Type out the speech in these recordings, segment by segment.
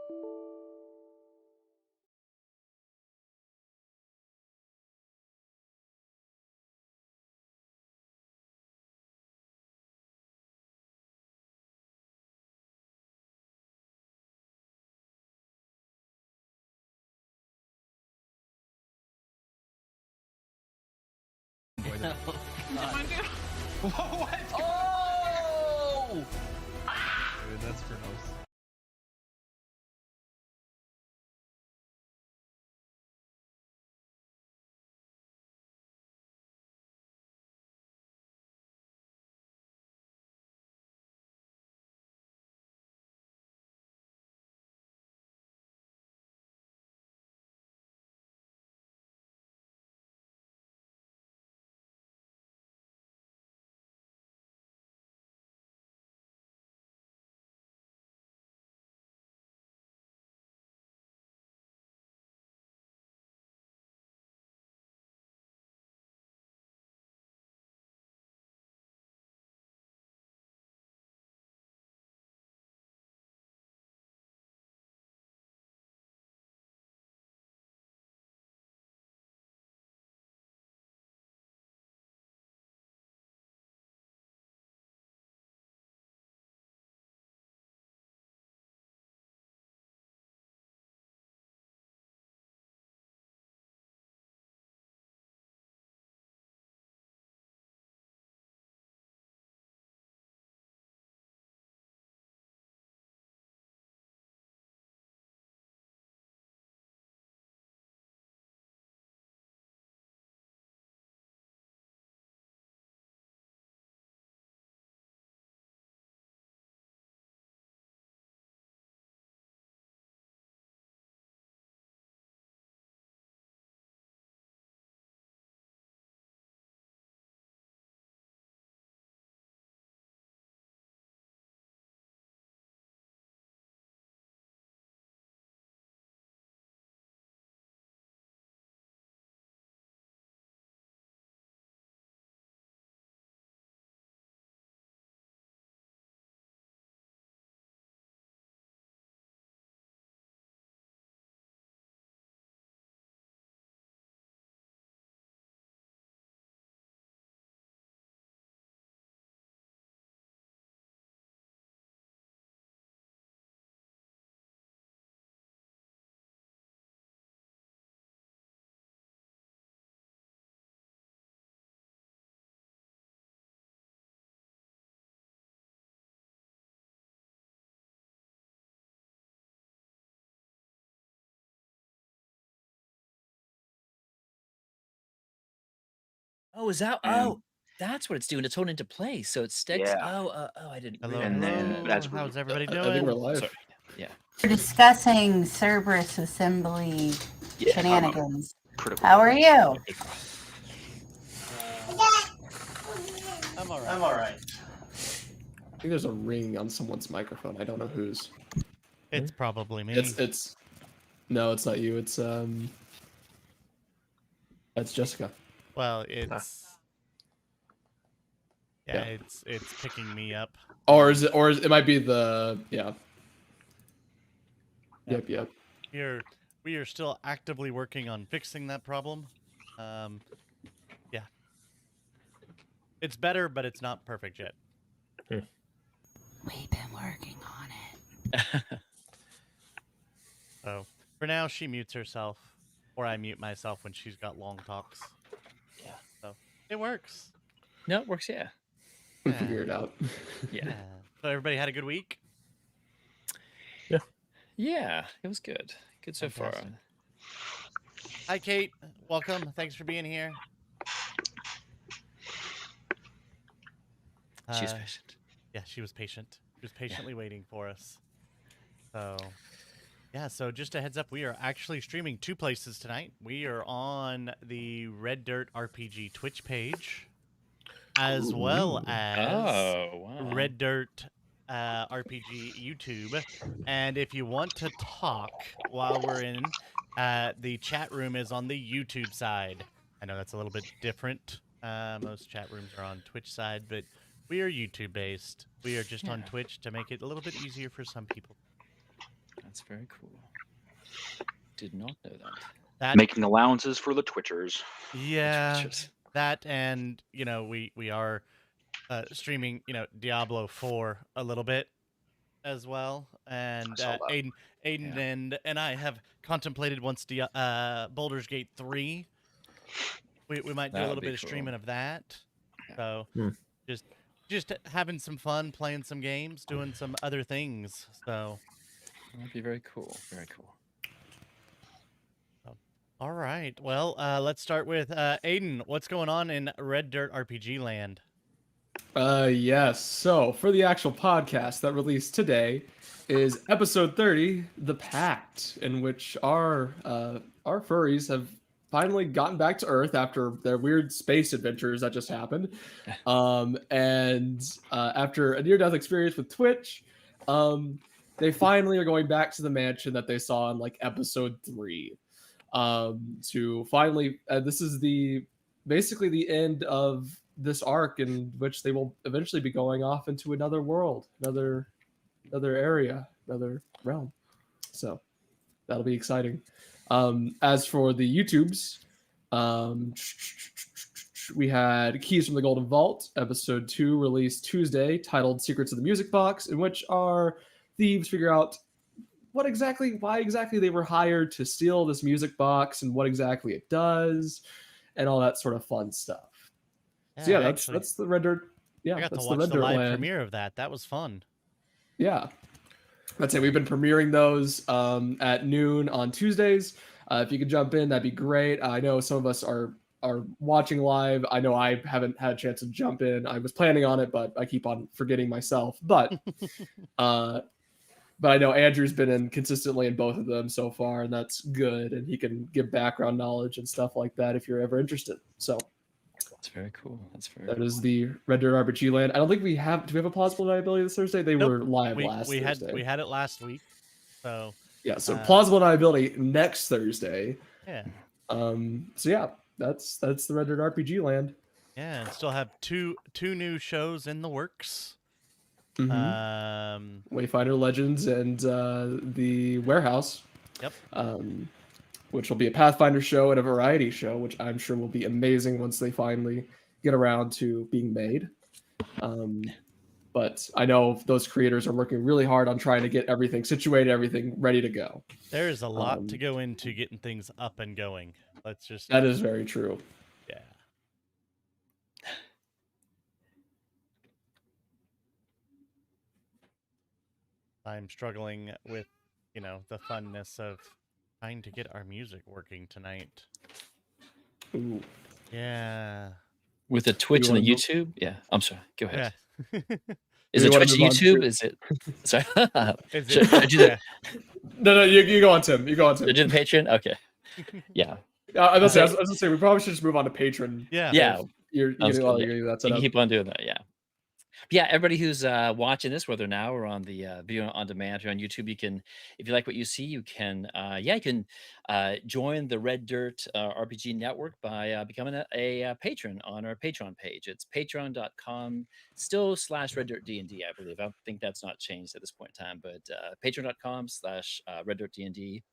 No. What? Oh! Dude, that's gross. Oh, is that? And Oh, that's what it's doing. It's holding into place, so it sticks. yeah, Oh, I didn't Hello, realize and then hello. that's what How's everybody I think we're doing? live. Sorry. Yeah. We're discussing Cerberus assembly Yeah. shenanigans. critical. How are you? I'm alright. I'm all right. I think there's a ring on someone's microphone. I don't know whose. It's probably me. It's no, it's not you. It's Jessica. Well, it's yeah, it's picking me up. Or it might be the yeah. Yep. We are still actively working on fixing that problem. Yeah. It's better, but it's not perfect yet. We've been working on it. So for now, she mutes herself, or I mute myself when she's got long talks. Yeah. So it works. No, it works. Yeah. We'll figure it out. Yeah. So everybody had a good week? Yeah. It was good. Good so far. Fantastic. Hi, Kate. Welcome. Thanks for being here. She was patient. Yeah, she was patient. She was patiently waiting for us. So, yeah, so just a heads up, we are actually streaming 2 places tonight. We are on the Red Dirt RPG Twitch page, as well as Red Dirt RPG YouTube. And if you want to talk while we're in, the chat room is on the YouTube side. I know that's a little bit different. Most chat rooms are on Twitch side, but we are YouTube based. We are just on Twitch to make it a little bit easier for some people. That's very cool. Did not know that. That Making allowances for the Twitchers. yeah, Twitchers. that and we are streaming Diablo 4 a little bit as well, and saw that. Aiden Yeah. and I have contemplated once Baldur's Gate 3. We might do That a would little be bit of cool. streaming of that. Yeah. So Hmm. just having some fun, playing some games, doing some other things. So That'd be very cool. Very cool. all right, well, let's start with Aiden. What's going on in Red Dirt RPG land? Yes. So for the actual podcast that released today is episode 30, The Pact, in which our furries have finally gotten back to Earth after their weird space adventures that just happened. And after a near-death experience with Twitch, they finally are going back to the mansion that they saw in like episode 3. To finally, this is basically the end of this arc in which they will eventually be going off into another world, another area, another realm. So that'll be exciting. As for the YouTubes, we had Keys from the Golden Vault, episode 2, released Tuesday, titled Secrets of the Music Box, in which our thieves figure out why exactly they were hired to steal this music box and what exactly it does and all that sort of fun stuff. So yeah, actually, that's the Red Dirt. Yeah, I got to that's the watch Red the Dirt live land. premiere of that. That was fun. Yeah, that's it. We've been premiering those at noon on Tuesdays. If you could jump in, that'd be great. I know some of us are watching live. I know I haven't had a chance to jump in. I was planning on it, but I keep on forgetting myself. But I know Andrew's been in consistently in both of them so far, and that's good. And he can give background knowledge and stuff like that if you're ever interested. So That's very cool. That's very that cool. is the Red Dirt RPG land. I don't think we have. Do we have a plausible deniability this Thursday? They Nope. were live We last we Thursday. had it last week. So Yeah, so plausible deniability next Thursday. yeah. So yeah, that's the Red Dirt RPG land. Yeah, and still have two new shows in the works. Mm-hmm. Wayfinder Legends and the Warehouse. Yep. Which will be a Pathfinder show and a variety show, which I'm sure will be amazing once they finally get around to being made. But I know those creators are working really hard on trying to get everything situated, everything ready to go. There is a lot to go into getting things up and going. Let's just. That is very true. Yeah. I'm struggling with, the funness of trying to get our music working tonight. Ooh. Yeah. With the Twitch and the wanna YouTube? Yeah. I'm sorry. Go ahead. Yeah. Is Do it you wanna Twitch and move on YouTube? to- Is it? Sorry. Is Should I do the, yeah. No, you go on, Tim. You go on, Tim. should I do the Patreon? Okay. Yeah. I was gonna say we probably should just move on to Patreon. Yeah. Yeah. You're Sounds gonna good, do that You setup. can keep on doing that. Yeah. Yeah, everybody who's watching this, whether now or on the video on demand or on YouTube, you can, if you like what you see, you can, join the Red Dirt RPG network by becoming a patron on our Patreon page. It's patreon.com, still /Red Dirt D&D, I believe. I think that's not changed at this point in time, but patreon.com /Red Dirt D&D.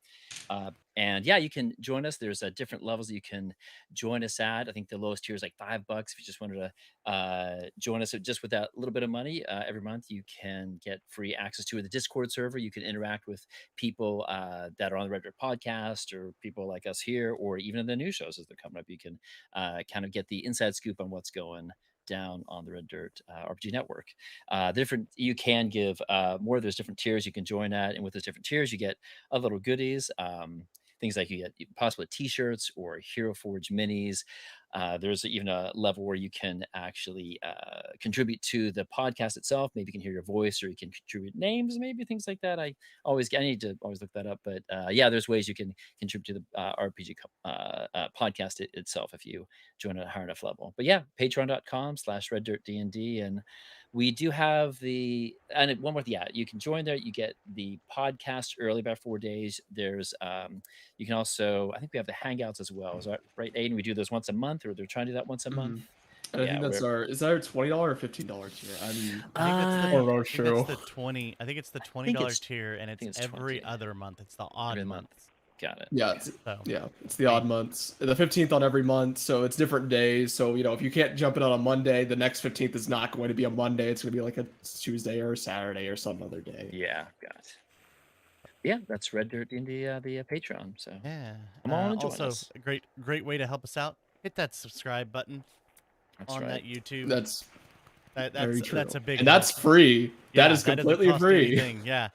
And yeah, you can join us. There's different levels that you can join us at. I think the lowest tier is like $5 if you just wanted to join us just with that little bit of money every month. You can get free access to the Discord server. You can interact with people that are on the Red Dirt podcast or people like us here, or even in the new shows as they're coming up. You can kind of get the inside scoop on what's going down on the Red Dirt RPG network. You can give more. There's different tiers you can join at, and with those different tiers, you get a little goodies. Things like you get possibly t-shirts or Hero Forge minis. There's even a level where you can actually contribute to the podcast itself. Maybe you can hear your voice, or you can contribute names, maybe things like that. I need to always look that up. But yeah, there's ways you can contribute to the RPG podcast itself if you join at a higher enough level. But yeah, patreon.com /Red Dirt D&D. And we do have and one more, yeah, you can join there. You get the podcast early, about 4 days. There's you can also, I think we have the Hangouts as well. Is that right, Aiden? We do those once a month, or they're trying to do that once a month. And I Yeah, think that's is that our $20 or $15 tier? I think that's Uh, the. I'm not I think that's sure. the 20. I think it's the think $20 it's tier, and I it's think it's every 20 other month. It's the odd every month. months. Got it. Yeah, Okay. So it's the odd Hey. months. The 15th on every month, so it's different days. So if you can't jump in on a Monday, the next 15th is not going to be a Monday. It's going to be like a Tuesday or a Saturday or some other day. Yeah, got it. Yeah, that's Red Dirt in the Patreon. So Yeah. come on and join Also, us. a great way to help us out. Hit that subscribe button That's on right. that YouTube. That's very true. That's a big And help. that's free. That Yeah, is that doesn't completely cost free. anything. Yeah.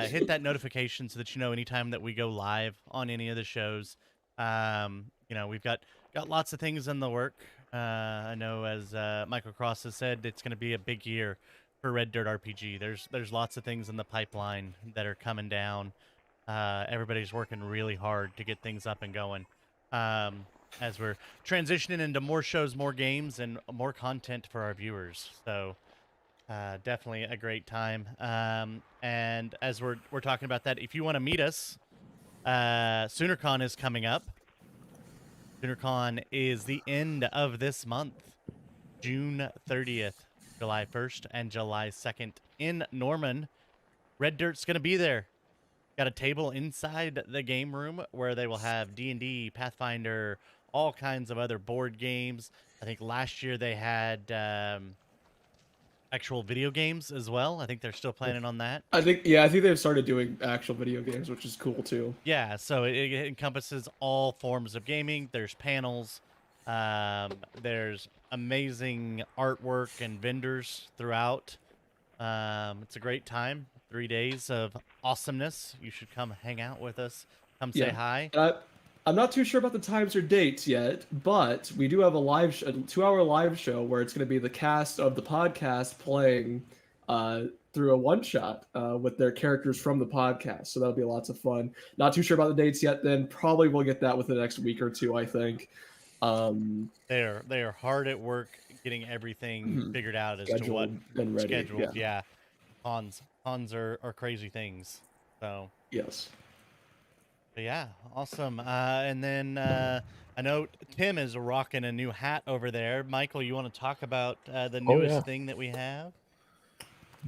Hit that notification so that you know anytime that we go live on any of the shows. We've got lots of things in the work. I know, as Michael Cross has said, it's going to be a big year for Red Dirt RPG. There's lots of things in the pipeline that are coming down. Everybody's working really hard to get things up and going. As we're transitioning into more shows, more games, and more content for our viewers. So definitely a great time. And as we're talking about that, if you want to meet us, SoonerCon is coming up. SoonerCon is the end of this month, June 30th, July 1st, and July 2nd in Norman. Red Dirt's gonna be there. Got a table inside the game room where they will have D&D, Pathfinder, all kinds of other board games. I think last year they had actual video games as well. I think they're still planning on that. I think they've started doing actual video games, which is cool too. Yeah, so it encompasses all forms of gaming. There's panels. There's amazing artwork and vendors throughout. It's a great time. 3 days of awesomeness. You should come hang out with us. Come say hi. And I'm not too sure about the times or dates yet, but we do have a 2-hour live show where it's going to be the cast of the podcast playing through a one-shot with their characters from the podcast. So that'll be lots of fun. Not too sure about the dates yet. Then probably we'll get that within the next week or two, I think. They are hard at work getting everything figured out as to what and ready. scheduled. Yeah. Cons are crazy things. So Yes. but yeah, awesome. And then I know Tim is rocking a new hat over there. Michael, you want to talk about the newest thing that we have?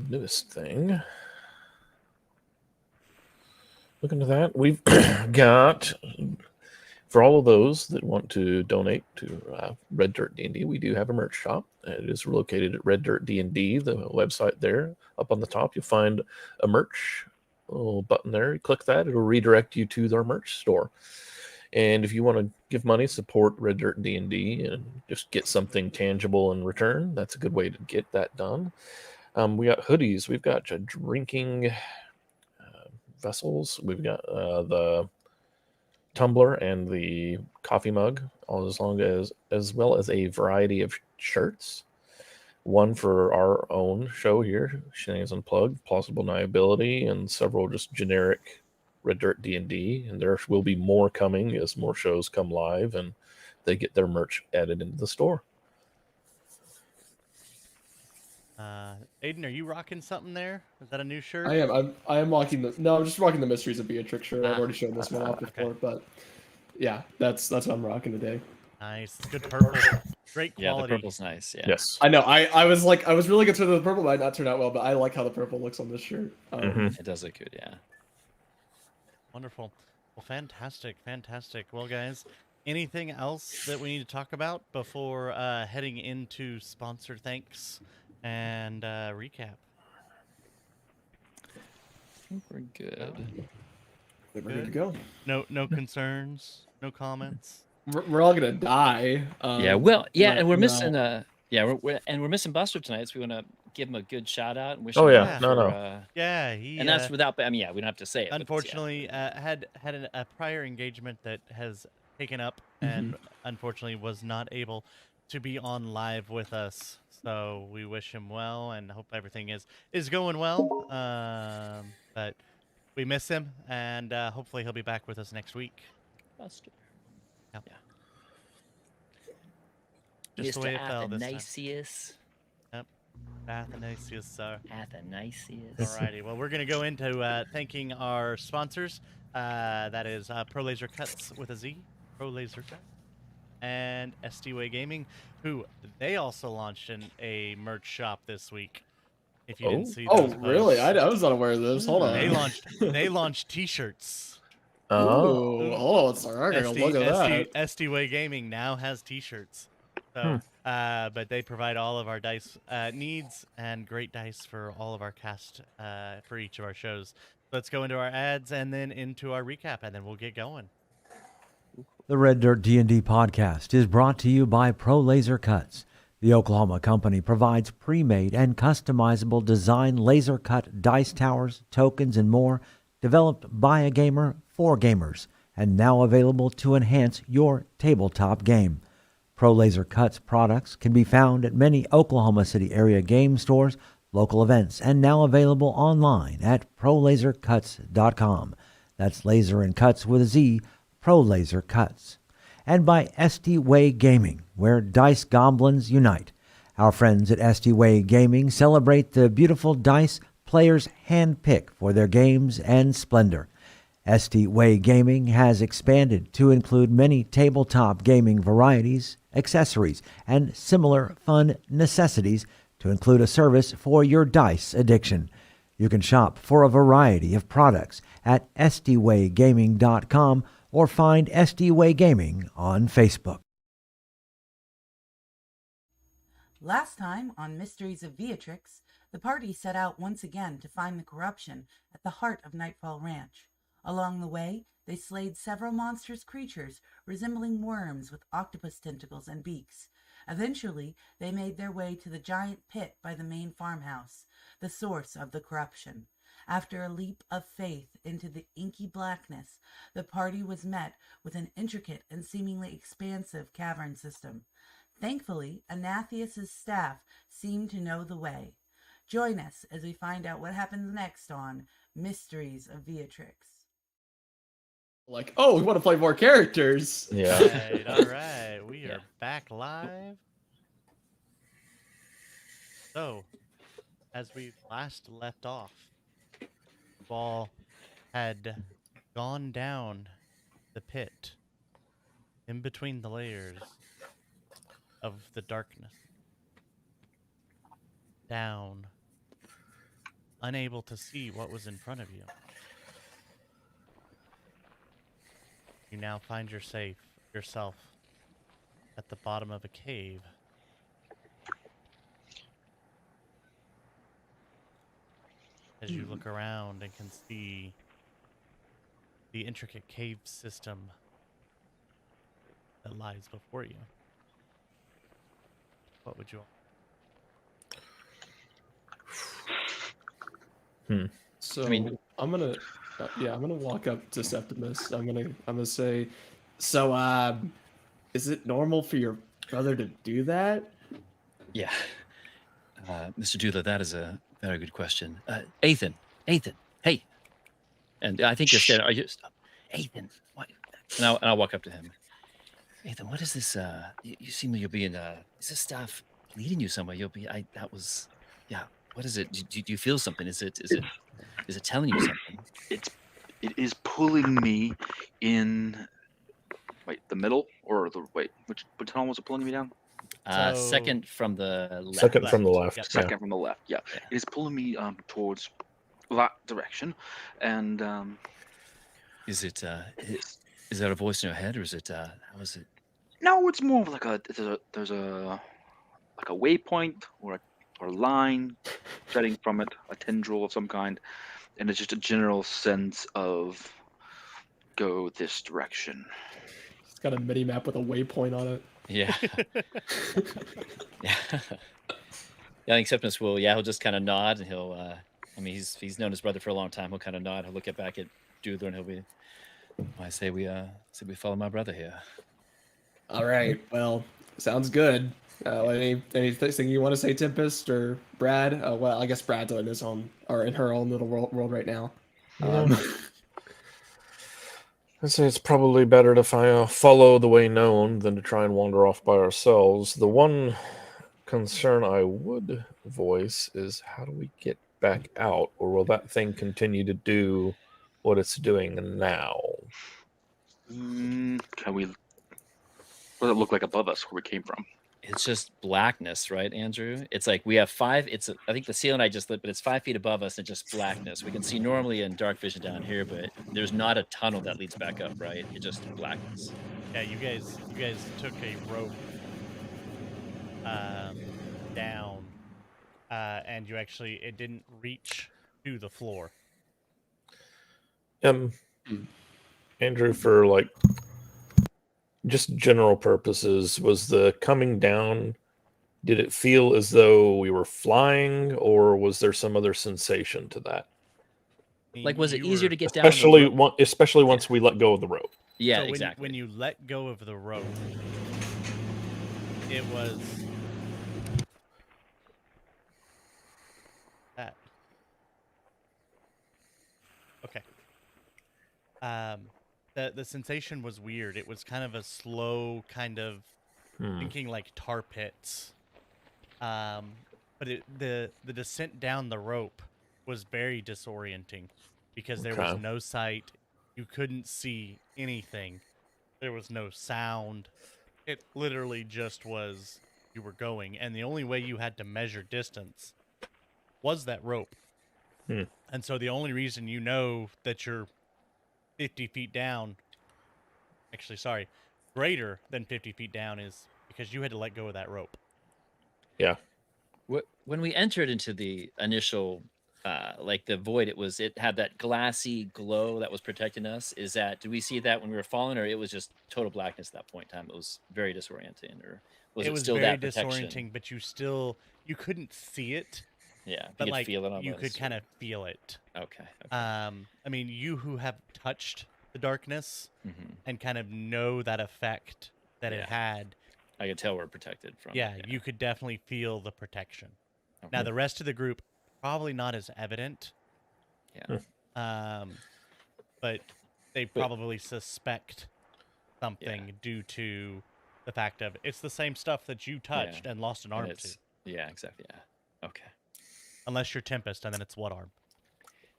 Newest thing. Look into that. We've got, for all of those that want to donate to Red Dirt D&D, we do have a merch shop. It is located at Red Dirt D&D, the website there. Up on the top, you'll find a merch little button there. You click that, it'll redirect you to our merch store. And if you want to give money, support Red Dirt D&D, and just get something tangible in return, that's a good way to get that done. We got hoodies. We've got drinking vessels. We've got the tumbler and the coffee mug, as well as a variety of shirts. One for our own show here, Shenanigans Unplugged, Plausible Deniability, and several just generic Red Dirt D&D. And there will be more coming as more shows come live and they get their merch added into the store. Aiden, are you rocking something there? Is that a new shirt? I am. I'm rocking I'm just rocking the Mysteries of Vyatryx shirt. I've already shown this one off before, but yeah, that's what I'm rocking today. Nice, good purple, great quality. Yeah, the purple's nice. Yeah. Yes. I know. I was really concerned that the purple might not turn out well, but I like how the purple looks on this shirt. It does look good. Yeah. Wonderful. Well, fantastic. Well, guys, anything else that we need to talk about before heading into sponsor thanks and recap? I think we're good. We're ready to go. No concerns, no comments. We're all gonna die. Yeah. Well. Yeah, and we're no. missing. We're missing Buster tonight, so we want to give him a good shout out and wish. Oh, him yeah. well No. for, Yeah, he. And that's without. I mean, yeah, we don't have to say it. but it's- Unfortunately, had a prior engagement that has taken up, and unfortunately was not able to be on live with us. So we wish him well and hope everything is going well. But we miss him, and hopefully he'll be back with us next week. Buster. Yep. Yeah. Just the way it fell this time. Athanasius. Yep. Athanasius, sir. Athanasius. Alrighty, well, we're going to go into thanking our sponsors. That is Pro Laser Cuts with a Z. Pro Laser Cut. and SD Gaming, who they also launched a merch shop this week. If you didn't Oh. see Oh, those really? posts. I was unaware of this. Hold They on. launched T-shirts. Oh. Ooh, hold on. Sorry, I gotta look at that. SD Gaming now has T-shirts. Hmm. So, but they provide all of our dice needs and great dice for all of our cast for each of our shows. Let's go into our ads and then into our recap, and then we'll get going. The Red Dirt D&D podcast is brought to you by Pro Laser Cuts. The Oklahoma company provides pre-made and customizable design laser cut dice towers, tokens, and more, developed by a gamer for gamers, and now available to enhance your tabletop game. Pro Laser Cuts products can be found at many Oklahoma City area game stores, local events, and now available online at prolasercuts.com. That's laser and cuts with a Z, Pro Laser Cuts. And by SD Way Gaming, where dice goblins unite. Our friends at SD Way Gaming celebrate the beautiful dice players handpick for their games and splendor. SD Way Gaming has expanded to include many tabletop gaming varieties, accessories, and similar fun necessities to include a service for your dice addiction. You can shop for a variety of products at sdwaygaming.com or find SD Way Gaming on Facebook. Last time on Mysteries of Vyatryx, the party set out once again to find the corruption at the heart of Nightfall Ranch. Along the way, they slayed several monstrous creatures resembling worms with octopus tentacles and beaks. Eventually, they made their way to the giant pit by the main farmhouse, the source of the corruption. After a leap of faith into the inky blackness, the party was met with an intricate and seemingly expansive cavern system. Thankfully, Anathius' staff seemed to know the way. Join us as we find out what happens next on Mysteries of Vyatryx. Like, oh, we want to play more characters. Yeah. All right. We are back live. So, as we last left off, the ball had gone down the pit in between the layers of the darkness. Down, unable to see what was in front of you. You now find yourself at the bottom of a cave. As you look around and can see the intricate cave system that lies before you. What would you So I mean- I'm gonna walk up to Septimus. I'm gonna say, so is it normal for your brother to do that? Yeah. Mr. Dula, that is a very good question. Ethan, hey. And I think you're standing. Are you? Ethan, what? And I'll walk up to him. Ethan, what is this? You seem like you're being. Is this stuff leading you somewhere? That was. Yeah. What is it? Do you feel something? Is it telling you something? It is pulling me in. Wait, the middle or the which tunnel was it pulling me down? Second from the left. Second from the Left. left. Yep. Yeah. Second from the left. Yeah. Yeah. It is pulling me towards that direction, and Is it? Is that a voice in your head, or is it? How is it? no, it's more of like there's a like a waypoint or a line setting from it, a tendril of some kind, and it's just a general sense of go this direction. It's got a mini map with a waypoint on it. Yeah. Yeah. Yeah, I think Septimus will. Yeah, he'll just kind of nod, and he'll. I mean, he's known his brother for a long time. He'll kind of nod. He'll look back at Dudler, and he'll be. I say we follow my brother here. All right. Well, sounds good. Anything you want to say, Tempest or Brad? Well, I guess Brad's in his own or in her own little world right now. I'd say it's probably better to follow the way known than to try and wander off by ourselves. The one concern I would voice is how do we get back out, or will that thing continue to do what it's doing now? Can we What does it look like above us where we came from? It's just blackness, right, Andrew? It's like we have 5. I think the ceiling I just lit, but it's 5 feet above us and just blackness. We can see normally in dark vision down here, but there's not a tunnel that leads back up, right? It's just blackness. Yeah, you guys took a rope down, and it didn't reach to the floor. Andrew, for like just general purposes, was the coming down, did it feel as though we were flying, or was there some other sensation to that? Like, was it easier to get down? Especially once we let go of the rope. Yeah, So exactly. When you let go of the rope, it was that. Okay. The sensation was weird. It was kind of a slow kind of thinking like tar pits. But the descent down the rope was very disorienting because there was no sight. You couldn't see anything. There was no sound. It literally just was you were going, and the only way you had to measure distance was that rope. And so the only reason you know that you're 50 feet down, greater than 50 feet down, is because you had to let go of that rope. Yeah. When we entered into the initial, like the void, it had that glassy glow that was protecting us. Did we see that when we were falling, or it was just total blackness at that point in time? It was very disorienting, or was it still very that protection? disorienting, but you couldn't see it. Yeah, but you could like feel it almost. you could kind of feel it. Okay. I mean, you who have touched the darkness and kind of know that effect that it had. I could tell we're protected from. Yeah, you could definitely feel the protection. Okay. Now the rest of the group probably not as evident. Yeah. But they probably suspect something due to the fact of it's the same stuff that you touched and lost an arm to. Yeah, exactly. Yeah. Okay. Unless you're Tempest, and then it's what arm?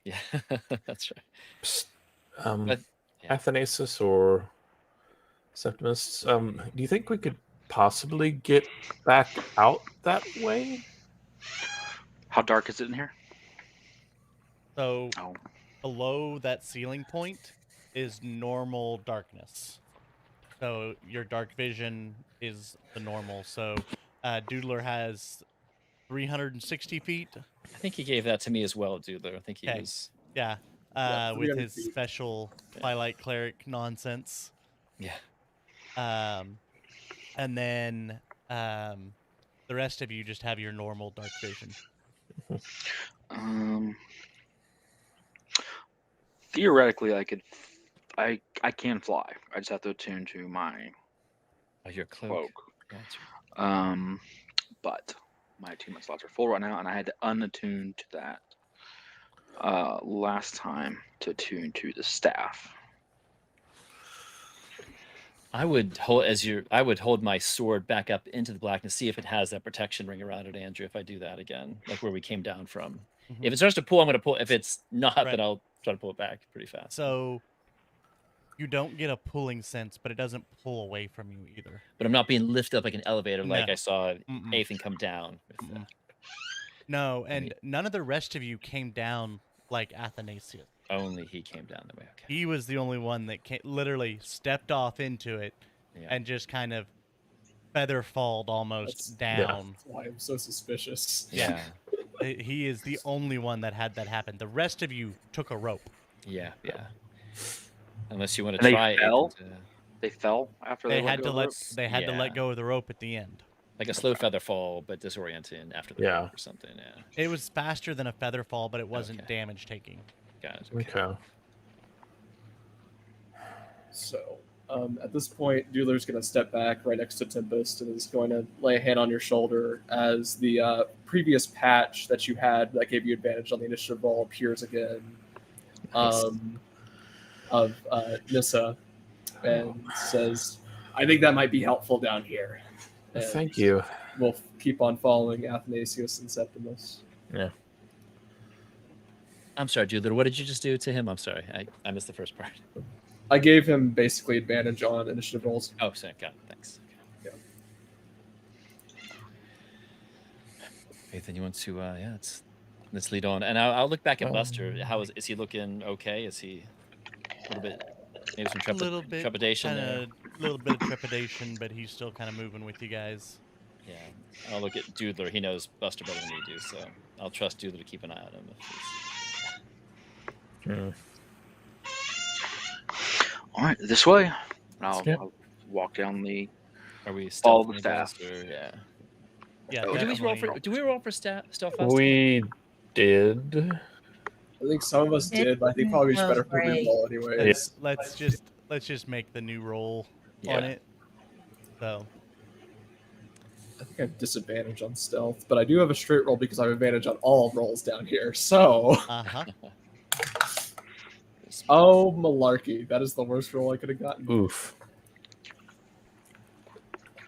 Yeah, that's right. But, Athanasius or Septimus, do you think we could possibly get back out that way? How dark is it in here? So below that ceiling point is normal darkness. So your dark vision is the normal. So Doodler has 360 feet. I think he gave that to me as well, Doodler. I think he was. Yeah. With his special Twilight Cleric nonsense. Yeah. And then the rest of you just have your normal dark vision. Theoretically, I can fly. I just have to attune to my your cloak. But my attunement slots are full right now, and I had to unattune to that last time to attune to the staff. I would hold my sword back up into the blackness, see if it has that protection ring around it, Andrew. If I do that again, like where we came down from. If it starts to pull, I'm going to pull. If it's not, then I'll try to pull it back pretty fast. So you don't get a pulling sense, but it doesn't pull away from you either. But I'm not being lifted up like an elevator, like I saw Nathan come down. No, and none of the rest of you came down like Athanasius. Only he came down the way. Okay. He was the only one that literally stepped off into it and just kind of feather falled almost down. That's why I'm so suspicious. Yeah. He is the only one that had that happen. The rest of you took a rope. Yeah. Unless you want to try it. Fell? They fell after they had to let go of the rope at the end. Like a slow feather fall, but disorienting after the rope or something. Yeah. It was faster than a feather fall, but it wasn't damage taking. Got it. Okay. So, at this point, Doodler's going to step back right next to Tempest and is going to lay a hand on your shoulder as the previous patch that you had that gave you advantage on the initiative roll appears again. Of Nissa, and says, "I think that might be helpful down here." And thank you. We'll keep on following Athanasius and Septimus. Yeah. I'm sorry, Doodler. What did you just do to him? I'm sorry. I missed the first part. I gave him basically advantage on initiative rolls. Oh, sorry. Got it. Thanks. Okay. Ethan, you want to? Yeah, let's lead on, and I'll look back at Buster. How is he looking? Okay, is he a little bit maybe some A little bit, trepidation kind there? of, little bit of trepidation, but he's still kind of moving with you guys. Yeah, I'll look at Doodler. He knows Buster better than we do, so I'll trust Doodler to keep an eye on him. Hmm. All right, this way. And Yeah. I'll walk down the. Are we All stealth the ninjas, staff. or yeah? Yeah, Oh, Or do we roll definitely. for? Do we roll for stealth last time? We did. I think some of us did, but I think probably it's better if we re-roll anyway. Let's just make the new roll on Yeah. it. So I think I have disadvantage on stealth, but I do have a straight roll because I have advantage on all rolls down here. So, oh malarkey, that is the worst roll I could have gotten. Oof.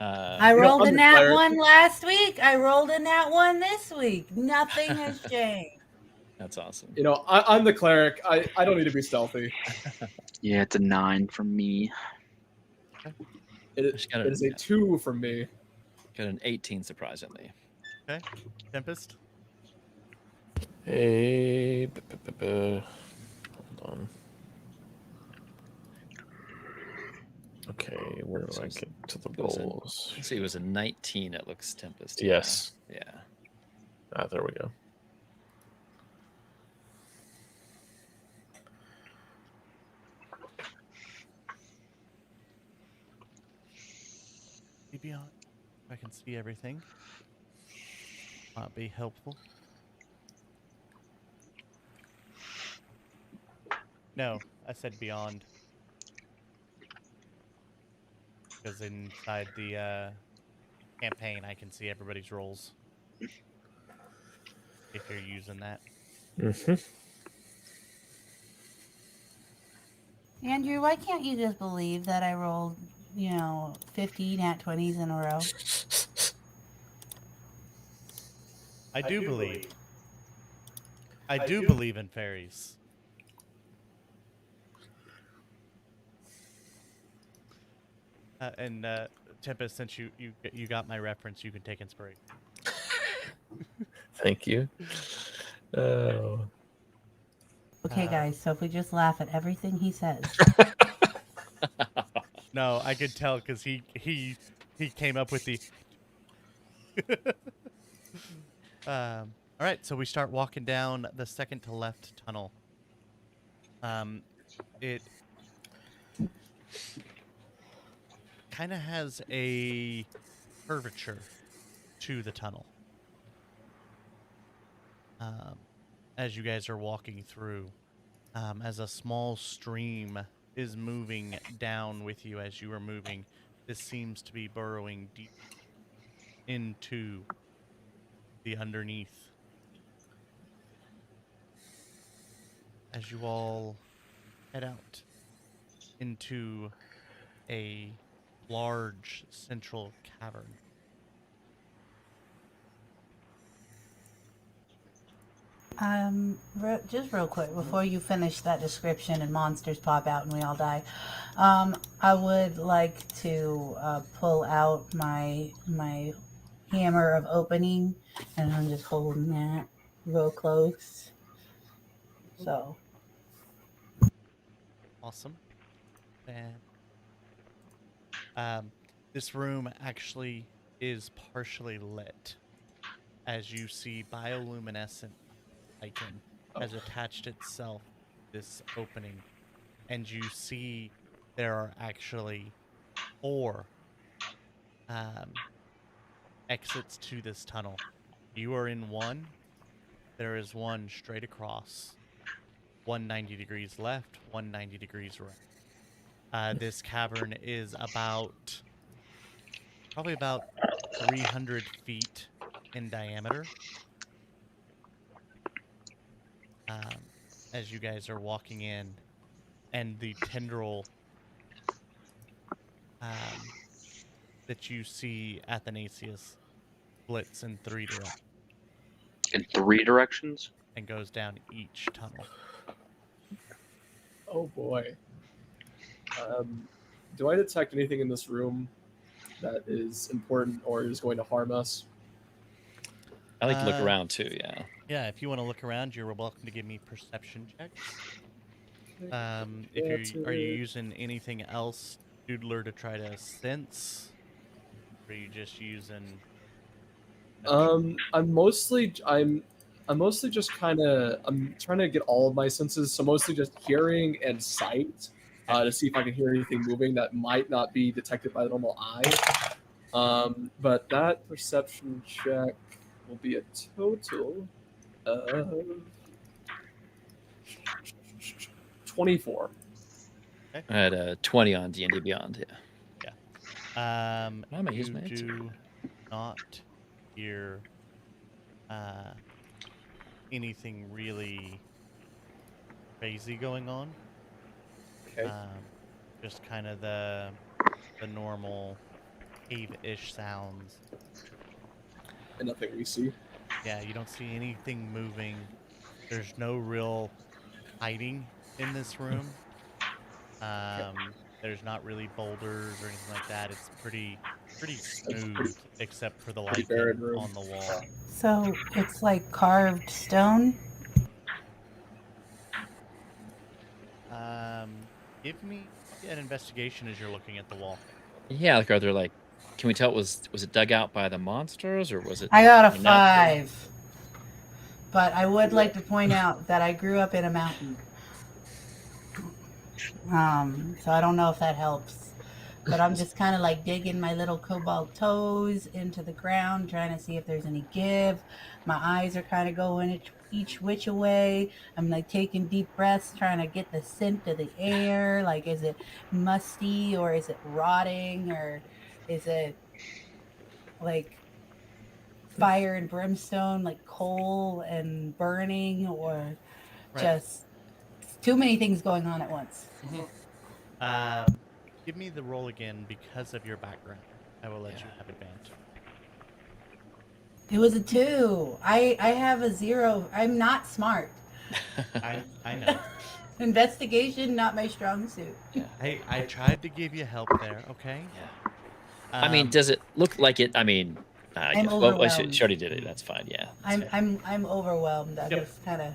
I rolled a nat 1 last week. I rolled a nat 1 this week. Nothing has changed. That's awesome. You know, I'm the cleric. I don't need to be stealthy. Yeah, it's a 9 for me. It is a 2 from me. Got an 18, surprisingly. Okay, Tempest. Hey, hold on. Okay, where do I get to the rolls? Let's see, it was a 19. It looks Tempest. Yes. Yeah. Ah, there we go. Beyond, I can see everything. Might be helpful. No, I said beyond. Because inside the campaign, I can see everybody's roles. If you're using that. Mm-hmm. Andrew, why can't you just believe that I rolled, 50 nat 20s in a row? I do believe. I do believe in fairies. And Tempest, since you got my reference, you can take inspiration. Thank you. Oh. Okay, guys, so if we just laugh at everything he says. No, I could tell because he came up with the. All right, so we start walking down the second to left tunnel. It kind of has a curvature to the tunnel. As you guys are walking through, as a small stream is moving down with you as you are moving, this seems to be burrowing deep into the underneath. As you all head out into a large central cavern. Just real quick, before you finish that description and monsters pop out and we all die, I would like to pull out my hammer of opening, and I'm just holding that real close. So. Awesome. And this room actually is partially lit, as you see bioluminescent lichen has attached itself to this opening, and you see there are actually 4 exits to this tunnel. You are in one. There is one straight across. 190 degrees left, 190 degrees right. This cavern is probably about 300 feet in diameter. As you guys are walking in, and the tendril that you see Athanasius splits in 3 directions. In 3 directions? And goes down each tunnel. Oh boy. Do I detect anything in this room that is important or is going to harm us? I like to look around too. Yeah. Yeah, if you want to look around, you're welcome to give me perception checks. Are you using anything else, Doodler, to try to sense? Or are you just using? I'm mostly just I'm trying to get all of my senses, so mostly just hearing and sight, to see if I can hear anything moving that might not be detected by the normal eye. But that perception check will be a total of 24. Okay. I had a 20 on D&D Beyond. Yeah. You might use my extra. do not hear anything really crazy going on. Okay. Just kind of the normal cave-ish sounds. And nothing we see. Yeah, you don't see anything moving. There's no real hiding in this room. There's not really boulders or anything like that. It's pretty smooth, except for the pretty lighting barren room. on the wall. So it's like carved stone. Give me an investigation as you're looking at the wall. Yeah. Like, are there like? Can we tell was it dug out by the monsters or was it? I got a natural? 5. But I would like to point out that I grew up in a mountain. So I don't know if that helps. But I'm just kind of like digging my little cobalt toes into the ground, trying to see if there's any give. My eyes are kind of going each which way. I'm like taking deep breaths, trying to get the scent of the air. Like, is it musty or is it rotting or is it like fire and brimstone, like coal and burning, or just too many things going on at once? Give me the roll again because of your background. I will let you have advantage. It was a 2. I have a 0. I'm not smart. I know. Investigation, not my strong suit. Yeah. Hey, I tried to give you help there, okay? Yeah. I mean, does it look like it? I mean, I I'm guess. Well, she overwhelmed. already did it. That's fine. Yeah. I'm overwhelmed. I Yep. just kind of.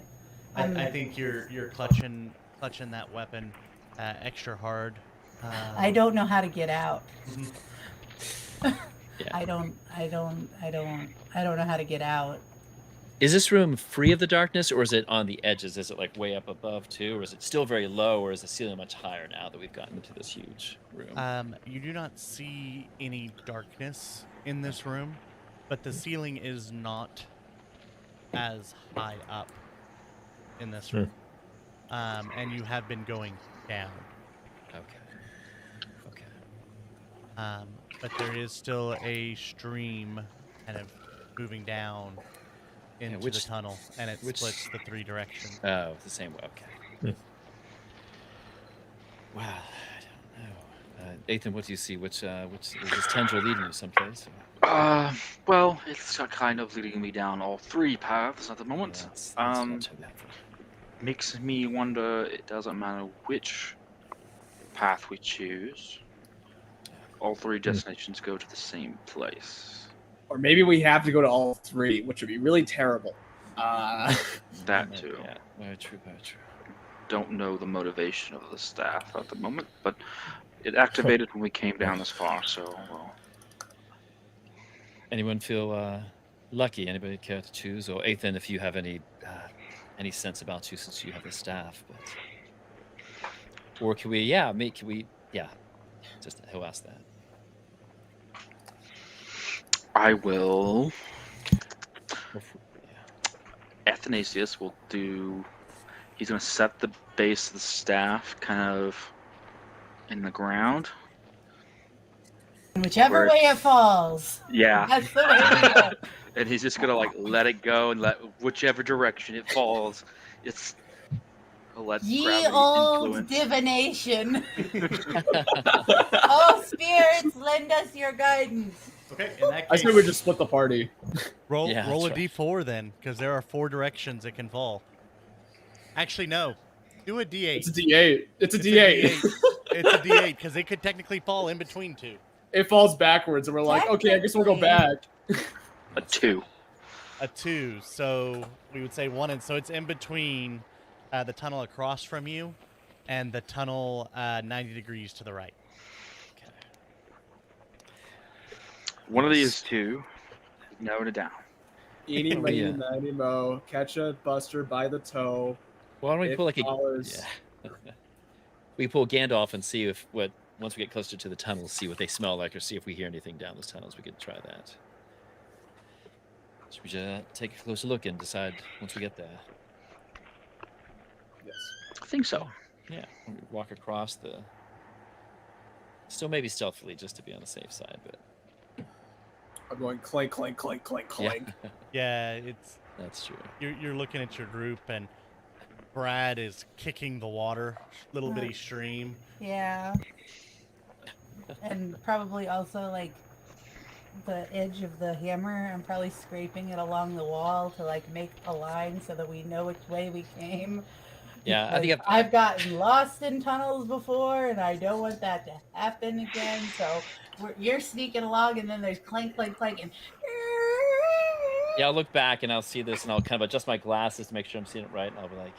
I think you're clutching that weapon extra hard. I don't know how to get out. Yeah. I don't know how to get out. Is this room free of the darkness, or is it on the edges? Is it like way up above too, or is it still very low, or is the ceiling much higher now that we've gotten into this huge room? You do not see any darkness in this room, but the ceiling is not as high up in this room. And you have been going down. Okay. But there is still a stream kind of moving down into the tunnel, and it splits the 3 directions. Oh, the same way. Okay. Wow, I don't know. Ethan, what do you see? Which is this tendril leading you someplace? Well, it's kind of leading me down all 3 paths at the moment. Yeah, that's not too bad for Makes me wonder. It doesn't matter which path we choose. All 3 destinations go to the same place. Or maybe we have to go to all 3, which would be really terrible. That too. Yeah, very true, very true. Don't know the motivation of the staff at the moment, but it activated when we came down this far, so well. Anyone feel lucky? Anybody care to choose? Or Ethan, if you have any sense about you since you have the staff, but or can we? Yeah, just he'll ask that. I will. Athanasius will do. He's going to set the base of the staff kind of in the ground. Whichever way it falls. Yeah. That's the way to go. And he's just going to like let it go and let whichever direction it falls, he'll let Ye gravity old influence. divination. Oh, spirits, lend us your guidance. Okay, in that I case, say we just split the party. roll Yeah, a that's right. d4 then, because there are 4 directions it can fall. Actually, no. Do a d8. It's a D8. It's a It's D8. It's a d8 because it could technically fall in between 2. It falls backwards, and we're like, okay, I guess we'll go back. A 2. a 2, so we would say 1, and so it's in between the tunnel across from you and the tunnel 90 degrees to the right. Okay. One of these two is narrowing it down. Eeny, Oh, meeny, yeah. miny, mo. Catch a buster by the toe. Why don't we pull like a $8. yeah? We pull Gandalf and see if once we get closer to the tunnels, see what they smell like, or see if we hear anything down those tunnels. We could try that. Should we just take a closer look and decide once we get there? Yes. I think so. Yeah, we walk across the. Still maybe stealthily, just to be on the safe side, but I'm going clank, clank, clank, clank, clank. Yeah, it's that's true. you're looking at your group, and Brad is kicking the water, little bitty stream. Yeah. And probably also like the edge of the hammer. I'm probably scraping it along the wall to like make a line so that we know which way we came. Yeah, I think Because I've gotten lost in tunnels before, and I don't want that to happen again. So you're sneaking along, and then there's clank, clank, clank, and Yeah, I'll look back and I'll see this, and I'll kind of adjust my glasses to make sure I'm seeing it right, and I'll be like,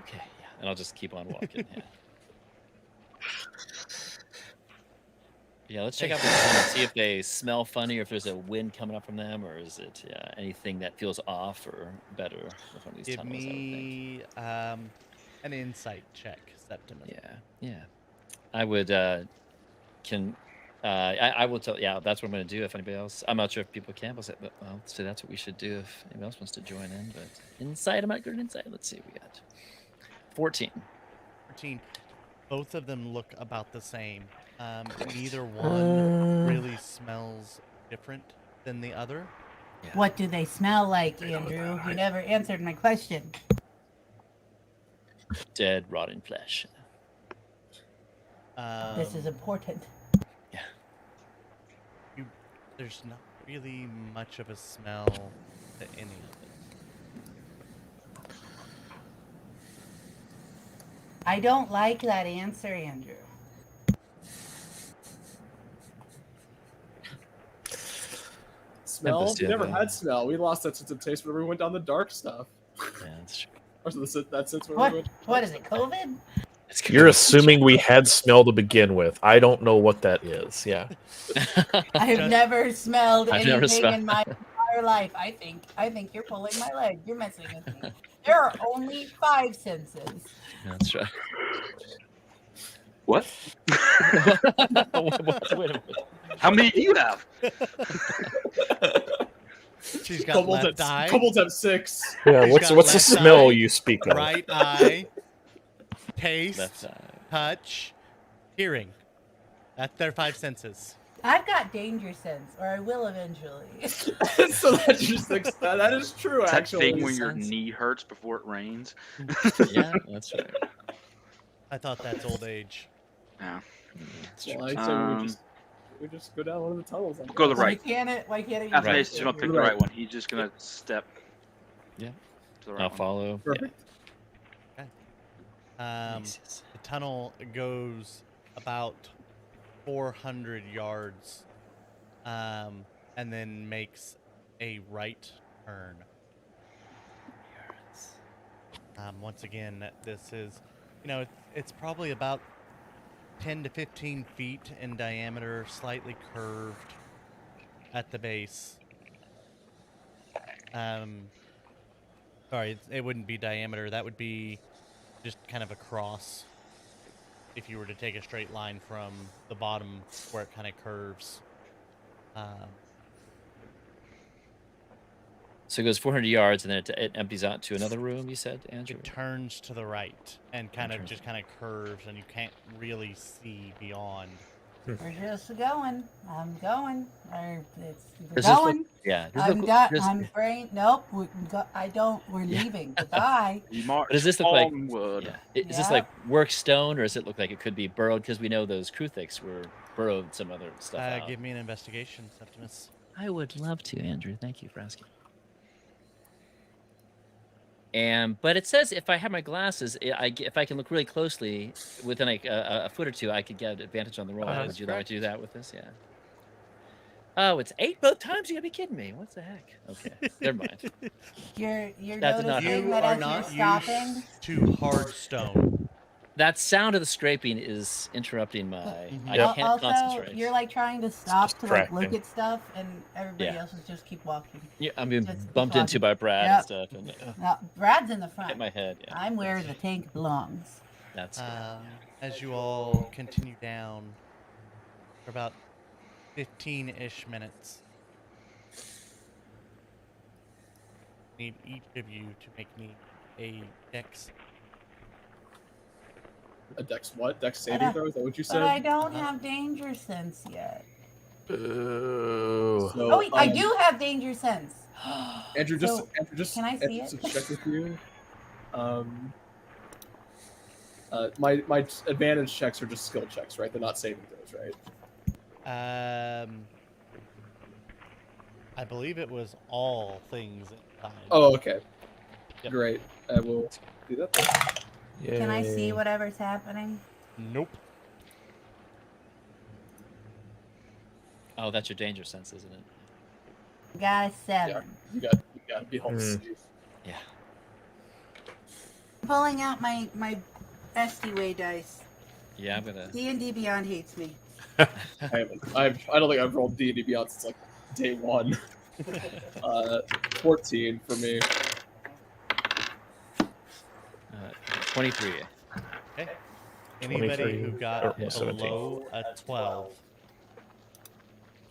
okay, yeah, and I'll just keep on walking. Yeah. Yeah, let's check out the tunnel, see if they smell funny, or if there's a wind coming up from them, or is it anything that feels off or better with one of these Give tunnels. I would think. me an insight check, Septimus. Yeah. I would I will tell. Yeah, that's what I'm going to do. If anybody else, I'm not sure if people can. But I'll say that's what we should do if anybody else wants to join in. But inside, I'm not good at inside. Let's see, we got 14. 14. Both of them look about the same. Neither one really smells different than the other. Yeah. what do they smell like, Andrew? You never answered my question. Dead, rotting flesh. This is important. Yeah. There's not really much of a smell to any of it. I don't like that answer, Andrew. Smell? Tempest, We yeah, never yeah. had smell. We lost that sense of taste whenever we went down the dark stuff. Yeah, that's true. Or that sense whenever we went What is it, COVID? It's good. You're assuming we had smell to begin with. I don't know what that is. Yeah. I've never smelled I've anything never smelled- in my entire life. I think you're pulling my leg. You're messing with me. There are only 5 senses. That's right. What? Wait a minute. How many do you have? She's got left eye, Kobolds have 6. Yeah. He's What's got the left smell eye, you speak of? right eye, taste, Left side. touch, hearing. That's their 5 senses. I've got danger sense, or I will eventually. So that just that is true, It's that actually. thing when your sense. knee hurts before it rains. Yeah, that's right. I thought that's old age. Yeah. That's true. Well, I'd say we just go down one of the tunnels. I Go to the guess. right. Why can't it? After Right. he's gonna pick the Right. right one. He's just gonna step. Yeah. To the right I'll one. follow. Perfect. Yes. The tunnel goes about 400 yards, and then makes a right turn. Once again, this is, it's probably about 10 to 15 feet in diameter, slightly curved at the base. Sorry, it wouldn't be diameter. That would be just kind of a cross. If you were to take a straight line from the bottom where it kind of curves. So it goes 400 yards, and then it empties out to another room. You said, Andrew. It turns to the right and kind of just kind of curves, and you can't really see beyond. We're just going. I'm going. We're Does this look- going. Yeah. does it I'm look- done. does- I'm afraid. Nope. I don't. We're leaving. Goodbye. He marched Does this look like? onward. Yeah. Is this Yeah. like work stone, or does it look like it could be burrowed? Because we know those Kruthiks were burrowed some other stuff out. Give me an investigation, Septimus. I would love to, Andrew. Thank you for asking. But it says if I have my glasses, if I can look really closely within like a foot or two, I could get advantage on the roll. That Would is you like correct. to do that with this? Yeah. Oh, it's 8 both times? You gotta be kidding me. What the heck? Okay, never mind. You're That did not noticing You that are as you're not stopping. used to hard stone. That sound of the scraping is interrupting my. I Yep. can't Also, concentrate. you're like trying to stop just to like look distracting. at stuff, and everybody Yeah. else is just keep walking. Yeah, I'm being Just keep bumped into walking. by Brad and Yep. stuff, and Brad's in the hit front. my head. Yeah, I'm where the tank belongs. that's As you all continue down for about 15-ish minutes, need each of you to make me a dex. A dex what? Dex But saving throw? Is that what you But I said? don't have danger sense yet. Boo. So, Oh, I do have danger sense. Andrew, So, just can I see Andrew, it? to check with you. My advantage checks are just skill checks, right? They're not saving throws, right? I believe it was all things inside. Oh, okay. Yep. Great. I will do that then. Can I see Yay. whatever's happening? Nope. Oh, that's your danger sense, isn't it? Got a 7. Yeah, you gotta be all safe. Yeah. Pulling out my SD-Way dice. Yeah, I'm gonna. D&D Beyond hates me. I don't think I've rolled D&D Beyond since like day 1. 14 for me. 23. Okay. Anybody 23, who or, got yeah, 17. below a 12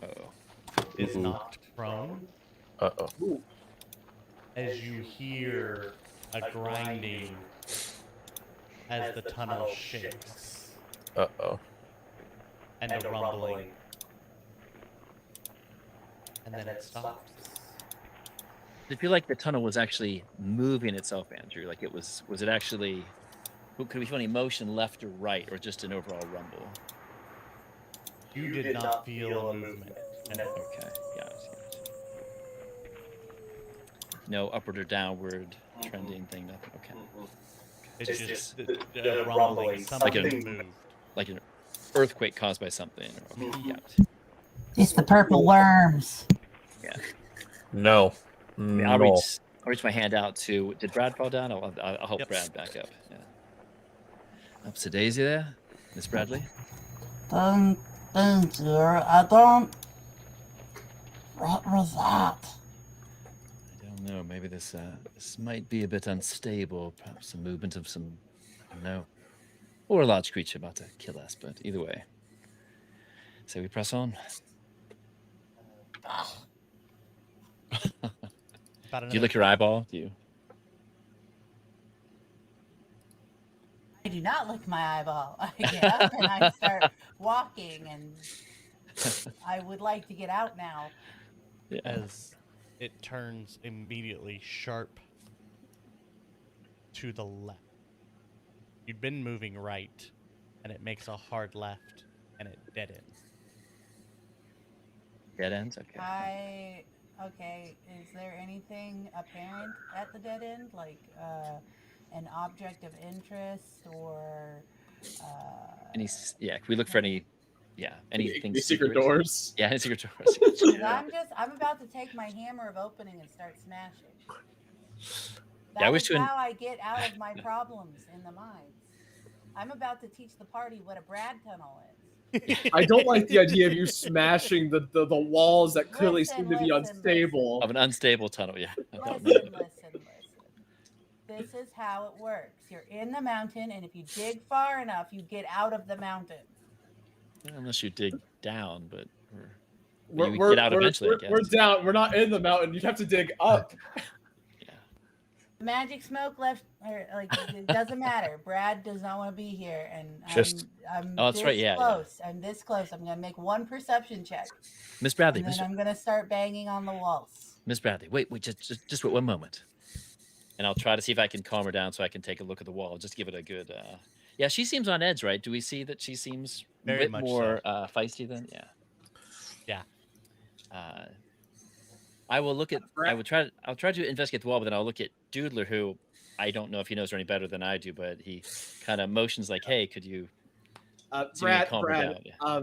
Oh. is Ooh. knocked prone Uh-oh. as you hear a grinding as the tunnel shakes Uh-oh. and a rumbling. And then it stops. I feel like the tunnel was actually moving itself, Andrew. Like was it actually? Could we feel any motion left or right, or just an overall rumble? You did not feel a movement. Okay, got it. No upward or downward trending thing. Nothing. Okay. It's just the rumbling. Something moved. Like an earthquake caused by something. Okay, got it. It's the purple worms. Yeah. No. I mean, I'll reach my hand out to. Did Brad fall down? I'll help Yep. Brad back up. Yeah. Up to Daisy there, Miss Bradley. Thank you. I don't. What was that? I don't know. Maybe this might be a bit unstable. Perhaps some movement of some, I don't know, or a large creature about to kill us. But either way, so we press on. Do you lick your eyeball? Do you? I do not lick my eyeball. I get up and I start walking, and I would like to get out now. Yeah. As it turns immediately sharp to the left. You'd been moving right, and it makes a hard left, and it dead ends. Dead ends. Okay. Okay, is there anything apparent at the dead end? Like an object of interest or Any? Yeah. Can we look for any? Yeah. Anything? Any secret doors? Yeah. Any secret doors? 'Cause I'm about to take my hammer of opening and start smashing. Yeah, I wish That's to. how I get out of my problems in the mines. I'm about to teach the party what a Brad tunnel is. I don't like the idea of you smashing the walls that clearly Listen, seem to be listen, unstable. Of an unstable tunnel. Yeah. Listen. This is how it works. You're in the mountain, and if you dig far enough, you get out of the mountain. Unless you dig down, but We're, you we're, get out we're, eventually. I we're, guess. we're down. We're not in the mountain. You'd have to dig up. Magic smoke left, or like it doesn't matter. Brad does not want to be here, and I'm Oh, that's this right, yeah, close. I'm this close. I'm gonna make one perception check, Miss Bradley. and then I'm gonna start banging on the walls. Miss Bradley, wait, just wait one moment, and I'll try to see if I can calm her down so I can take a look at the wall. Just give it a good. Yeah, she seems on edge, right? Do we see that she seems Very a bit much more feisty than? Yeah. Yeah. I will look at. I'll try to investigate the wall, but then I'll look at Doodler, who I don't know if he knows her any better than I do, but he kind of motions like, "Hey, could you?" see if we can calm her down? Yeah.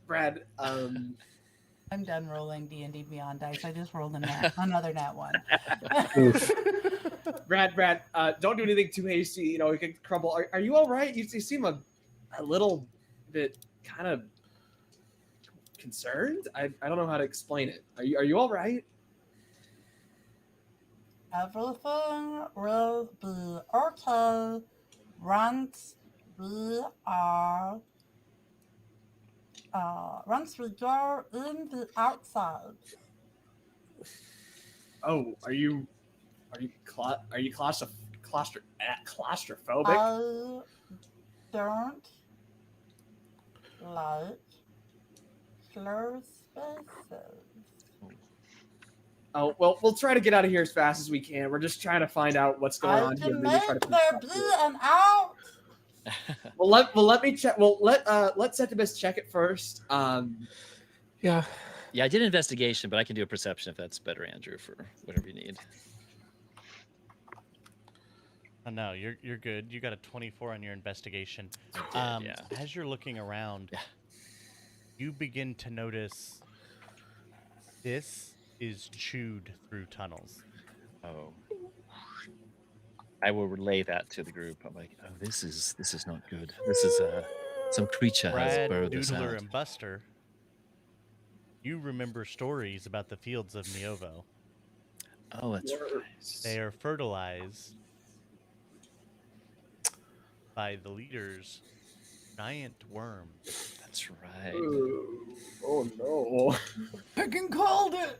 Brad, I'm done rolling D&D Beyond dice. I just rolled another nat one. Brad, don't do anything too hasty. You know, you can crumble. Are you all right? You seem a little bit kind of concerned. I don't know how to explain it. Are you all right? Everything will be okay once we go in the outside. Oh, are you claustrophobic? I don't like closed spaces. Oh, well, we'll try to get out of here as fast as we can. We're just trying to find out what's going I on here. can Maybe try make to there be an out. let me check. Well, let Septimus check it first. Yeah. Yeah, I did investigation, but I can do a perception if that's better, Andrew, for whatever you need. Oh, no, you're good. You got a 24 on your investigation. Yeah. As you're looking around, you begin to notice this is chewed through tunnels. Oh. I will relay that to the group. I'm like, oh, this is not good. This is some creature has Brad, burrowed this Doodler, out. and Buster, you remember stories about the fields of Neovo. Oh, that's right. They are fertilized by the leader's giant worm. That's right. Oh no! I can called it.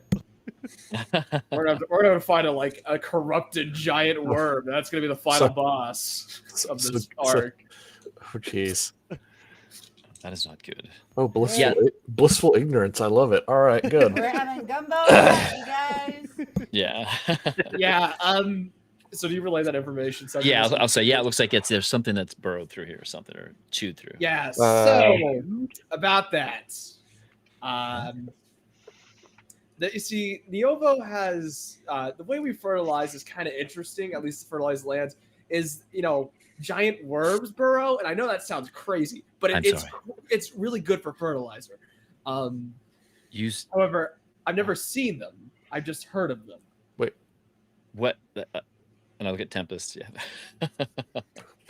We're gonna find a corrupted giant worm. That's gonna be the final boss of this arc. Oh, jeez. That is not good. Oh, blissful ignorance. I love it. All right, good. We're having gumbo tonight, you guys. Yeah. Yeah. So do you relay that information? Yeah, I'll say, yeah, it looks like there's something that's burrowed through here or something, or chewed through. Yeah. So about that, you see, Neovo has the way we fertilize is kind of interesting. At least the fertilized lands is, giant worms burrow, and I know that sounds crazy, but it's really good for fertilizer. However, I've never seen them. I've just heard of them. Wait, what? And I look at Tempest. Yeah.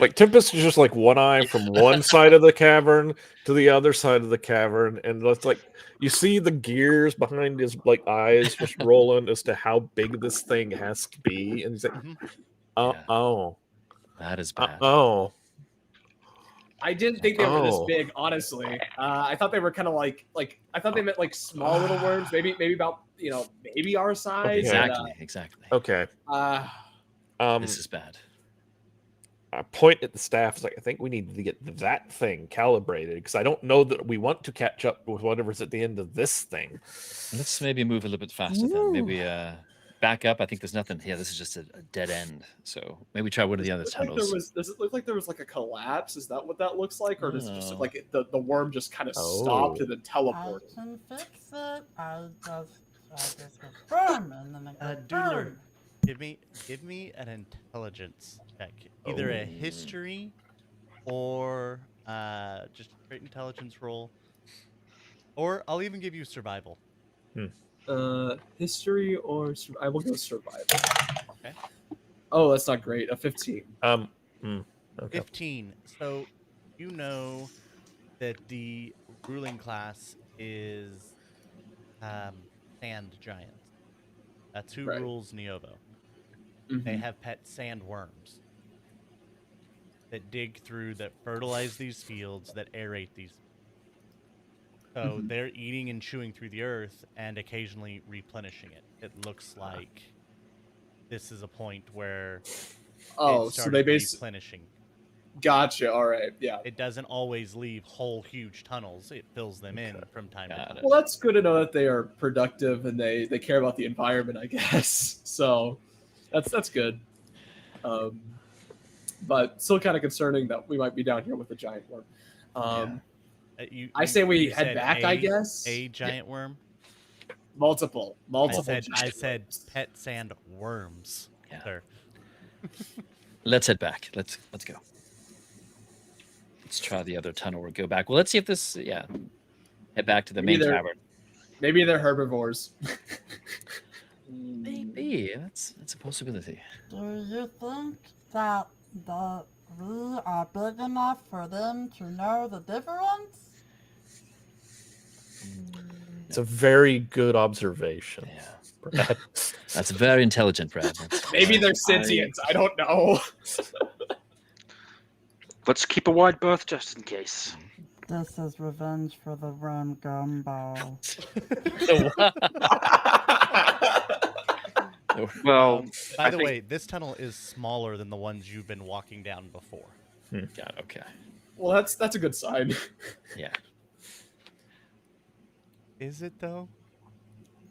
Like Tempest is just like one eye from one side of the cavern to the other side of the cavern, and it's like you see the gears behind his eyes just rolling as to how big this thing has to be, and he's like, "Oh, that is bad." I didn't think they were this big, honestly. I thought they were kind of like I thought they meant like small little worms, maybe about maybe our size. Exactly. Okay. This is bad. I point at the staff. It's like, I think we need to get that thing calibrated because I don't know that we want to catch up with whatever's at the end of this thing. Let's maybe move a little bit faster then. Maybe back up. I think there's nothing. Yeah, this is just a dead end. So maybe try one of the other tunnels. Does it look like there was like a collapse? Is that what that looks like? Or does it just look like the worm just kind of stopped and then teleported? I can fix it. I just confirm and then I Doodler, give me an intelligence check. Either a history or just a straight intelligence roll. Or I'll even give you survival. History or I will go survival. Okay. Oh, that's not great. A 15. Okay. 15. So you know that the ruling class is sand giants. That's who rules Neovo. Mm-hmm. They have pet sandworms that dig through, that fertilize these fields, that aerate these. So they're eating and chewing through the earth and occasionally replenishing it. It looks like this is a point where so they replenishing. Gotcha. All right. Yeah. It doesn't always leave whole huge tunnels. It fills them in from time to time. Well, that's good to know that they are productive and they care about the environment, I guess. So that's good. But still kind of concerning that we might be down here with a giant worm. I say we head back, I guess. A giant worm? Multiple. I said pet sand worms. Yeah. Sir. Let's head back. Let's go. Let's try the other tunnel or go back. Well, let's see if this. Yeah. Head back to the main cavern. Maybe they're herbivores. Maybe that's a possibility. Do you think that we are big enough for them to know the difference? It's a very good observation. Yeah. Brad. That's very intelligent, Brad. Maybe they're sentient. I don't know. Let's keep a wide berth just in case. This is revenge for the rum gumbo. Well, By I the think- way, this tunnel is smaller than the ones you've been walking down before. God, okay. Well, that's a good sign. Yeah. Is it though?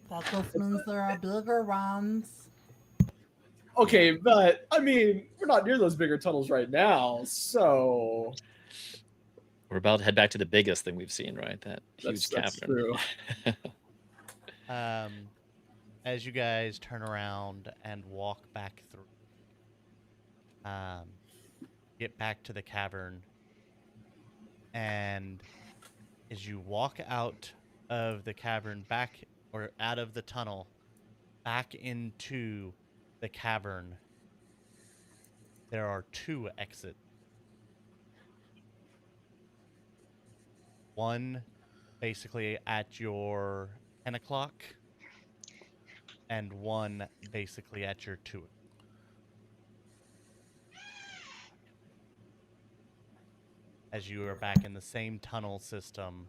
That just means there are bigger ones. Okay, but I mean, we're not near those bigger tunnels right now, so We're about to head back to the biggest thing we've seen, right? That huge that's cavern. true. As you guys turn around and walk back through, get back to the cavern, and as you walk out of the cavern back, or out of the tunnel, back into the cavern, there are 2 exits. One basically at your 10 o'clock, and one basically at your 2. As you are back in the same tunnel system.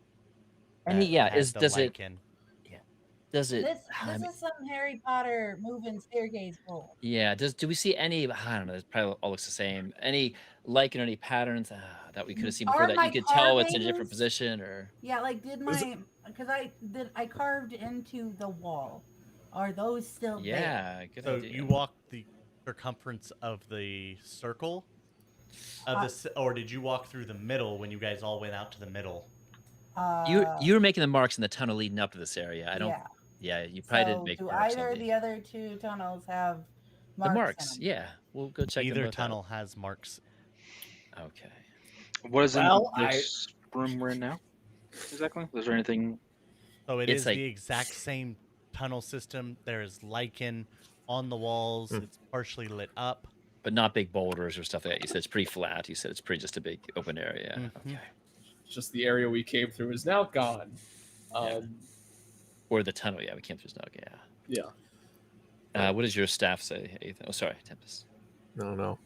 And that yeah, had the does it lichen. does it This I mean, is some Harry Potter moving staircase rule. yeah, do we see any, I don't know, it probably all looks the same. Any lichen or any patterns that we could have seen before Are that my you could tell it's in a different carvings- position or Yeah, like because I carved into the wall. Are those still there? yeah, good So idea. you walk the circumference of the circle of this, or did you walk through the middle when you guys all went out to the middle? You were making the marks in the tunnel leading up to this area. I don't Yeah. Yeah, you probably didn't So make do marks either on of the other 2 tunnels have the marks? marks. In them? Yeah. We'll go check them Either both out. tunnel has marks. Okay. What is Well, in this room we're in now? Exactly. Is there anything? So it It's is like- the exact same tunnel system. There is lichen on the walls. It's partially lit up. But not big boulders or stuff like that. You said it's pretty flat. You said it's pretty just a big open area. Mhm. Okay. Just the area we came through is now gone. Yeah. Or the tunnel, yeah, we came through Snug, yeah. Yeah. What does your staff say, Ethan? Oh, sorry, Tempest. No.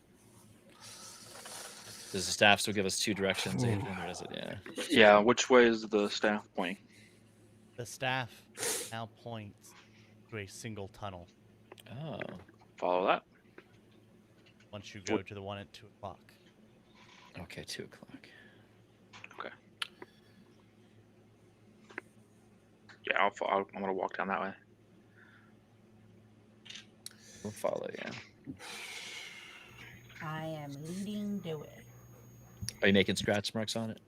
Does the staff still give us 2 directions, Ethan, or is it, yeah? Yeah. Which way is the staff pointing? The staff now points to a single tunnel Oh, Follow that. once you go to the one at 2 o'clock. okay, 2 o'clock. Okay. Yeah, I'm gonna walk down that way. We'll follow, yeah. I am leading the way. Are you making scratch marks on it?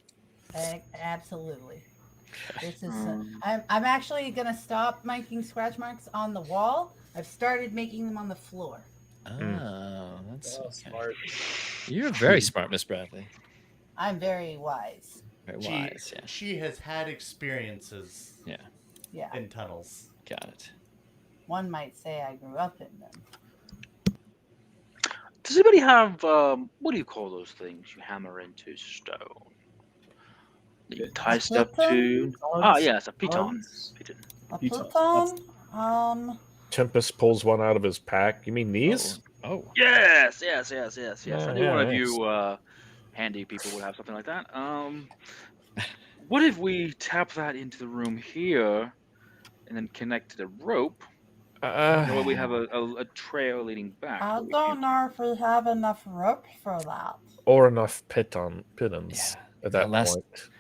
Absolutely. This is. I'm actually gonna stop making scratch marks on the wall. I've started making them on the floor. Oh, that's okay. Smart. You're very smart, Miss Bradley. I'm very wise. Very wise, yeah. She has had experiences Yeah, Yeah. in tunnels. got it. One might say I grew up in them. Does anybody have what do you call those things you hammer into stone? That you tie stuff to? Ah, yes, a piton. Piton. A Piton. piton? Tempest pulls one out of his pack. You mean these? Oh, Yes. I knew Yeah, one of nice. you handy people would have something like that. What if we tap that into the room here, and then connect to the rope? That way we have a trail leading back. I but we don't can't- know if we have enough rope for that. Or enough pittons Yeah. at that Last- point.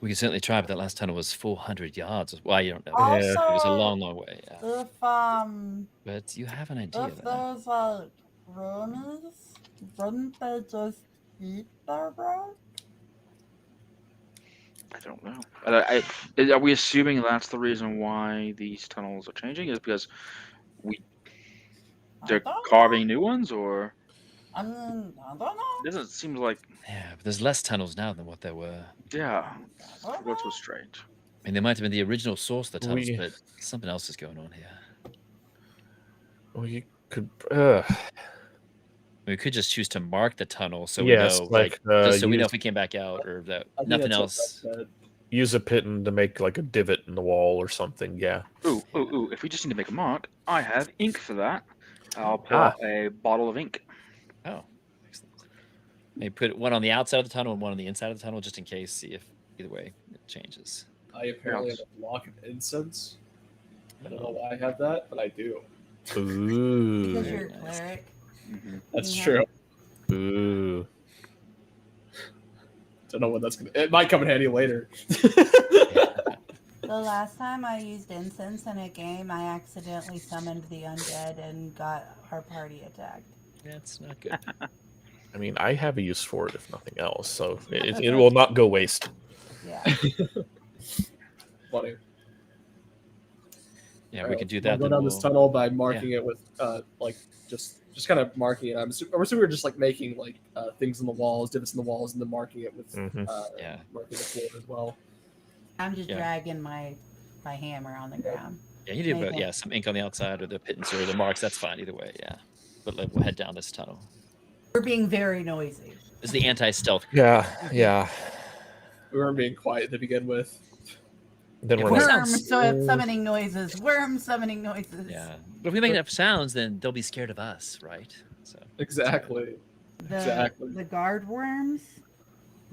we can certainly try, but that last tunnel was 400 yards. Well, you don't know. Also, It was a long, long way. Yeah. If But you have an idea. if Though. there's like roomies, wouldn't they just eat their rope? I don't know. Are we assuming that's the reason why these tunnels are changing? Is because they're don't know. carving new ones, or I mean, I don't know. it doesn't seem like Yeah, but there's less tunnels now than what there were. yeah. I don't That's know. what's strange. mean, they might have been the original source of the tunnels, We- but something else is going on here. We could. We could just choose to mark the tunnel so we Yes, know, like, just so we know use- if we came back out or that I think nothing that's else. what that Use a pitten to make like a divot in the wall or something. Yeah. Ooh! If we just need to make a mark, I have ink for that. I'll pull Ah. out a bottle of ink. Oh, excellent. Maybe put one on the outside of the tunnel and one on the inside of the tunnel, just in case. See if either way it changes. I apparently have a block of incense. I don't know why I have that, but I do. Ooh. Because you're a nice. cleric. That's Yeah. true. Ooh. Don't know when that's gonna. It might come in handy later. The last time I used incense in a game, I accidentally summoned the undead and got our party attacked. That's not good. I mean, I have a use for it if nothing else, so it will not go waste. Yeah. Funny. Yeah, we could do We'll that. go then down this we'll- tunnel by marking it with like just kind of marking it. I'm assuming we're just like making like things in the walls, divots in the walls, and then marking it with Mhm. Yeah. marking the floor as well. I'm just Yeah. dragging my hammer on the ground. Yeah, you do, but Make yeah, it. some ink on the outside or the pittance or the marks. That's fine either way. Yeah, but like, we'll head down this tunnel. We're being very noisy. This is the anti-stealth. Yeah. We weren't being quiet to begin with. Then If we're we like, sound Worm summoning noises. Worm summoning noises. Yeah, but if we make enough sounds, then they'll be scared of us, right? So Exactly. The, Exactly. The guard worms.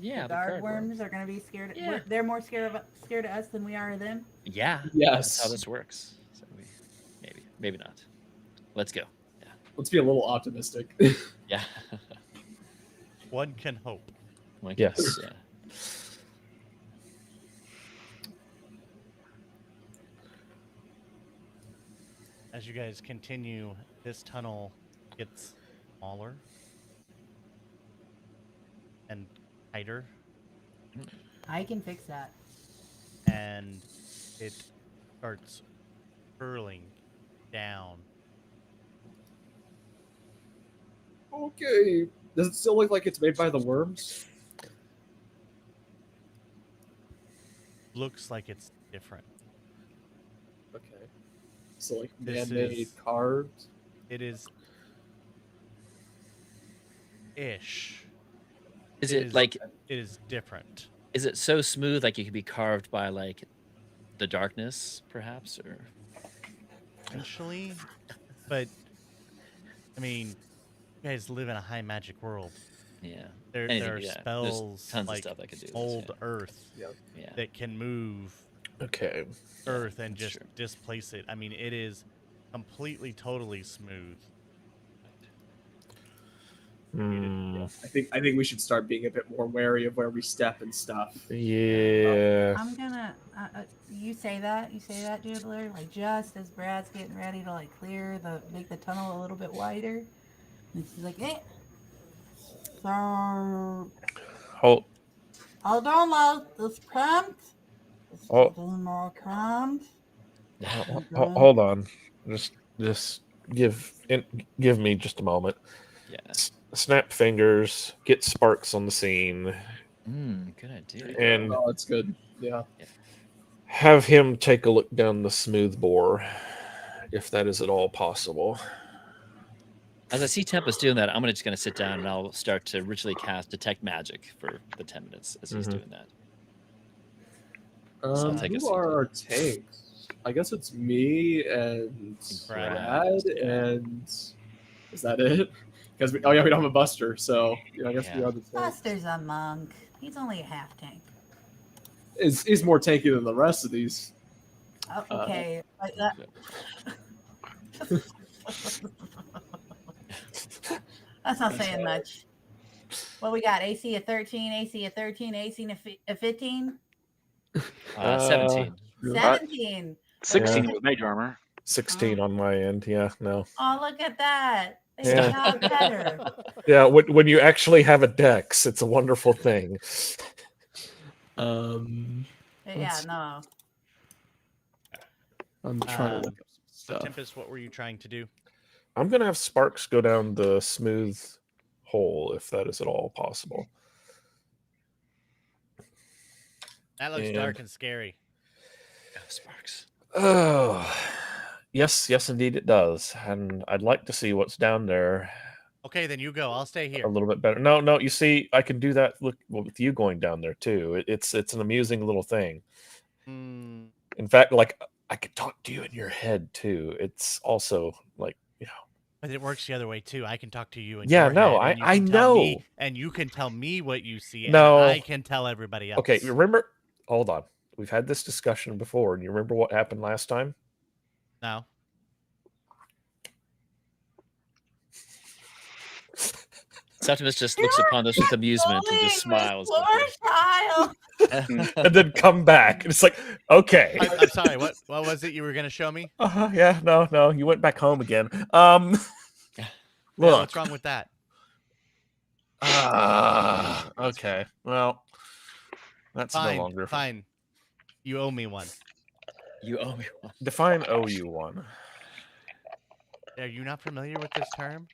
yeah, The the guard card worms are going to be scared. Yeah. They're more scared of us than we are of them. Yeah, Yes. that's how this works. So maybe not. Let's go. Let's be a little optimistic. Yeah. One can hope. One Yes. can- Yeah. As you guys continue, this tunnel gets smaller and tighter, I can fix that. and it starts curling down. Okay. Does it still look like it's made by the worms? Looks like it's different. Okay. So like This man-made is- carved. It is ish. Is It it is- like? It is different. Is it so smooth like it could be carved by like the darkness, perhaps, or? Potentially, but I mean, you guys live in a high magic world. Yeah. There Anything, are yeah. spells There's tons like of stuff that could do this, old earth Yeah. that can move okay. earth and that's just true. displace it. I mean, it is completely, totally smooth. Hmm. I think we should start being a bit more wary of where we step and stuff. Yeah. I'm gonna. You say that, Doodler. Like just as Brad's getting ready to like make the tunnel a little bit wider, and she's like, "Eh, so Hold. hold on, love. This comes. Oh. More comes." Hold on. Just give me just a moment. Yeah. Snap fingers. Get sparks on the scene, Good idea. and Oh, that's good. Yeah. have him take a look down the smooth bore, if that is at all possible. As I see Tempest doing that, I'm just gonna sit down and I'll start to ritually cast detect magic for the 10 minutes as he's Mhm. doing that. I'll take a Who seat are then. our tanks? I guess it's me and Brad, Brad, yeah. and is that it? Because we don't have a buster, so I guess we Yeah. are the tank. Buster's a monk. He's only a half tank. Is more tanky than the rest of these. Oh, okay. Like that. That's not saying much. What we got? AC of 13, AC of 13, AC of 15? 17. 17. 16 Yeah. with mage armor. 16 on my end. Yeah, no. Oh, look at that. They Yeah. sound better. Yeah, when you actually have a dex, it's a wonderful thing. Yeah, no. I'm trying to look up some So, stuff. Tempest, what were you trying to do? I'm gonna have sparks go down the smooth hole, if that is at all possible. That looks And- dark and scary. Sparks. Oh, yes, indeed it does. And I'd like to see what's down there Okay, then you go. I'll stay a here. little bit better. No, you see, I can do that. Look, well, with you going down there too. It's an amusing little thing. Mm, In fact, like I could talk to you in your head too. It's also like but it works the other way too. I can talk to you in Yeah, your no, head, and you I can tell me, know. and you can tell me what you see, and No. I can tell everybody else. Okay, remember? Hold on. We've had this discussion before, and you remember what happened last time? No. Septimus just looks upon this with amusement and just smiles. Poor child. And then come back, and it's like, okay. I'm sorry. What was it you were gonna show me? Yeah, no, you went back home again. Yeah, Look. what's wrong with that? Okay. Well, that's no longer. Fine. You owe me one. You owe me one. Define owe you one. Are you not familiar with this term?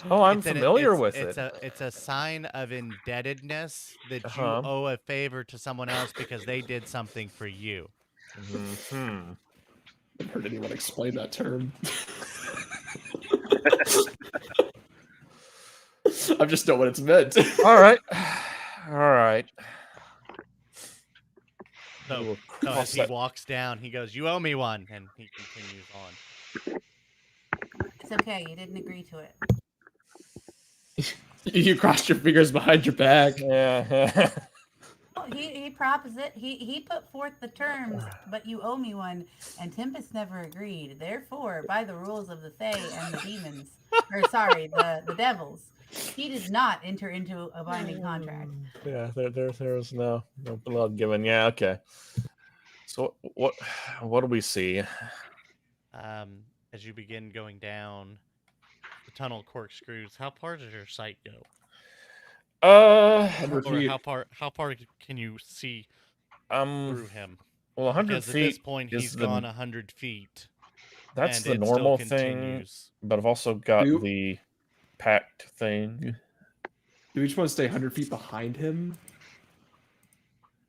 Oh, I'm It's an- familiar it's- with it's it. It's a sign of indebtedness that you Uh-huh. owe a favor to someone else because they did something for you. Hmm. I've heard anyone explain that term. I just know what it's meant. All right. So, We'll so cross as he that- walks down, he goes, "You owe me one," and he continues on. It's okay. You didn't agree to it. You crossed your fingers behind your back. Yeah. Well, he proposed it. He put forth the terms, but you owe me one, and Tempest never agreed. Therefore, by the rules of the Fae and the demons, or sorry, the devils, he did not enter into a binding contract. Yeah, there's no blood given. Yeah, okay. So what do we see? As you begin going down the tunnel corkscrews, how far does your sight go? 100 Or feet. how far can you see Um, through him? well, 100 Because at feet this point, is he's the- gone 100 feet. That's and the it still normal thing, continues. but I've also got You- the packed thing. Do we just want to stay 100 feet behind him?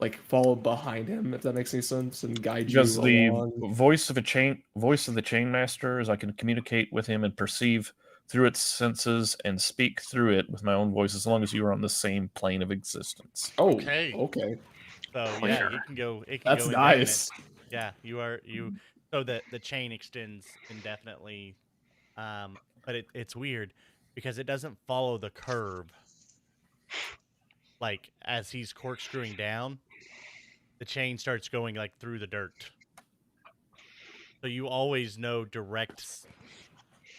Like, follow behind him, if that makes any sense, and guide Because you the along. voice of the chain master is I can communicate with him and perceive through its senses and speak through it with my own voice as long as you are on the same plane of existence. Oh, Okay. okay. So Oh, yeah, sure. you can go. It can That's go indefinite. nice. Yeah, you. So the chain extends indefinitely, but it's weird because it doesn't follow the curve. Like as he's corkscrewing down, the chain starts going like through the dirt. So you always know direct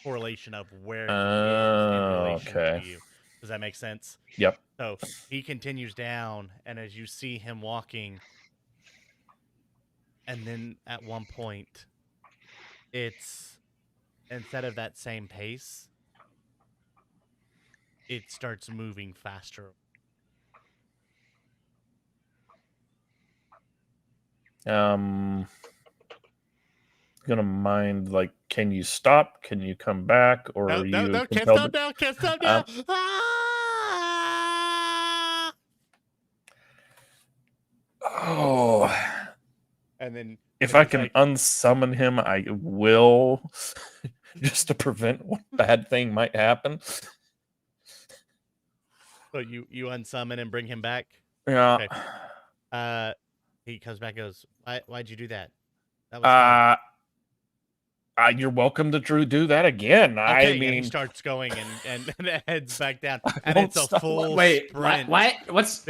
correlation of where he is in relation Okay. to you. Does that make sense? Yep. So he continues down, and as you see him walking, and then at one point, it's instead of that same pace, it starts moving faster. Gonna mind, like, can you stop? Can you come back? Or No, are no, you no! Can't compelled stop to- now! Can't stop now! Oh, And then if and I he's can like, unsummon him, I will, just to prevent what bad thing might happen. so you unsummon and bring him back. Yeah. Okay. He comes back, and goes, why'd you do that? That was fun. You're welcome to do that again. Okay, I and he mean, starts going and heads back down, and won't it's a stop. full Wait, sprint. what? What's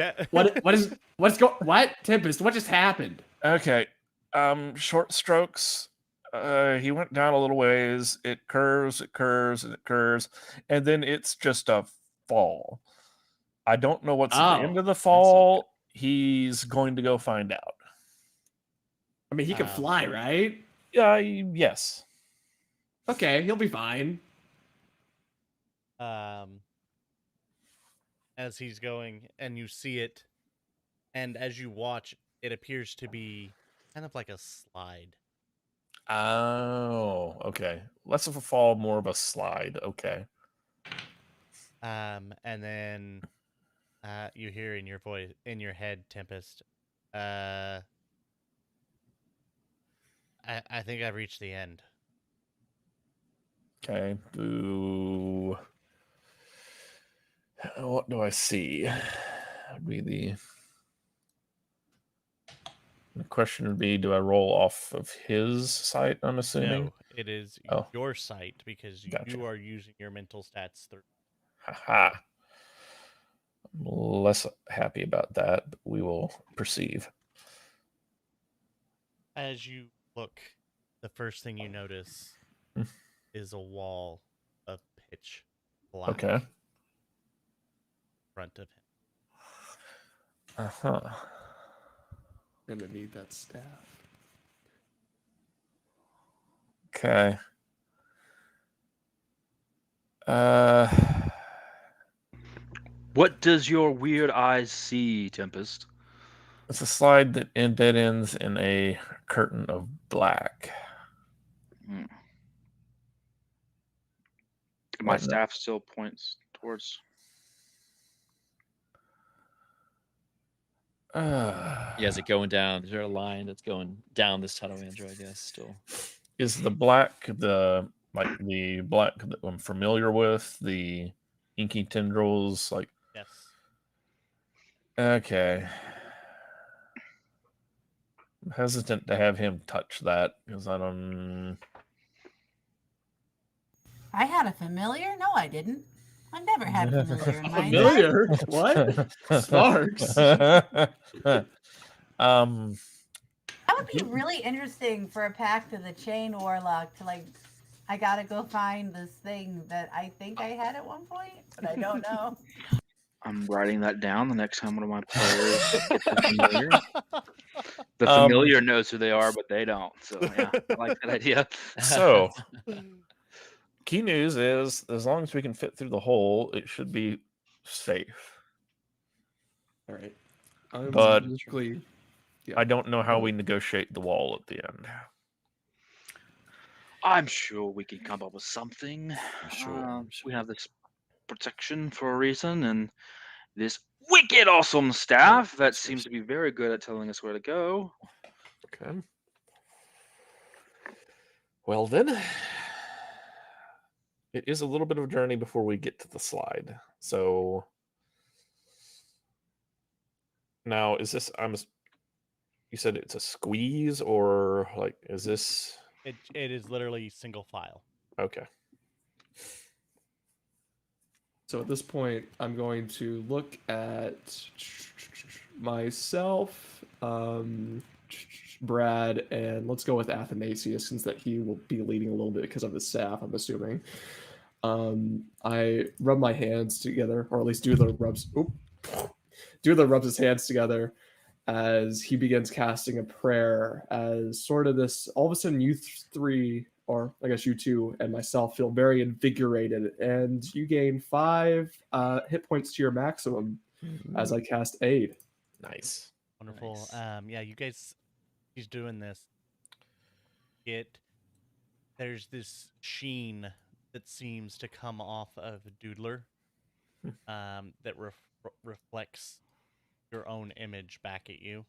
what Tempest? What just happened? okay. Short strokes. He went down a little ways. It curves, and it curves, and then it's just a fall. I don't know what's at the end Oh, of the that's fall. He's going to go find out. I mean, he can fly, right? Yes. Okay, he'll be fine. As he's going, and you see it, and as you watch, it appears to be kind of like a slide. Oh, okay. Less of a fall, more of a slide. Okay. And then you hear in your voice, in your head, Tempest, I think I've reached the end. Okay. What do I see? Would be the question would be, do I roll off of his site, I'm assuming? No, it is Oh. your site because Gotcha. you are using your mental stats through. Haha. I'm less happy about that, but we will perceive. As you look, the first thing you notice Hmm. is a wall of pitch black Okay. in front of him. Uh-huh. Gonna need that staff. Okay. What does your weird eyes see, Tempest? It's a slide that dead ends in a curtain of black. My Wait, no. staff still points towards. Yeah, is it going down? Is there a line that's going down this tunnel, Andrew? I guess still. Is the black the black that I'm familiar with, the inky tendrils, like? Yes. Okay. I'm hesitant to have him touch that because I don't. I had a familiar? No, I didn't. I never had a familiar in my life. Familiar? What? Sparks. That would be really interesting for a pact of the Chain Warlock to like. I gotta go find this thing that I think I had at one point, but I don't know. I'm writing that down the next time one of my players gets a familiar. The familiar knows who they are, but they don't. So yeah, I like that idea. So, key news is as long as we can fit through the hole, it should be safe. All right. I'm But basically, yeah. I don't know how we negotiate the wall at the end. I'm sure we can come up with something. I'm sure. We have this protection for a reason, and this wicked awesome staff that seems to be very good at telling us where to go. Okay. Well then, it is a little bit of a journey before we get to the slide. So now, is this? You said it's a squeeze, or like, is this? It is literally single file. Okay. So at this point, I'm going to look at myself, Brad, and let's go with Athanasius, since that he will be leading a little bit because of his staff, I'm assuming. I rub my hands together, or at least do the rubs. Rubs his hands together as he begins casting a prayer. As sort of this, all of a sudden, you three, or I guess you two and myself, feel very invigorated, and you gain 5 hit points to your maximum as I cast Aid. Nice. Wonderful. Nice. Yeah, you guys, he's doing this. There's this sheen that seems to come off of Doodler, that reflects your own image back at you,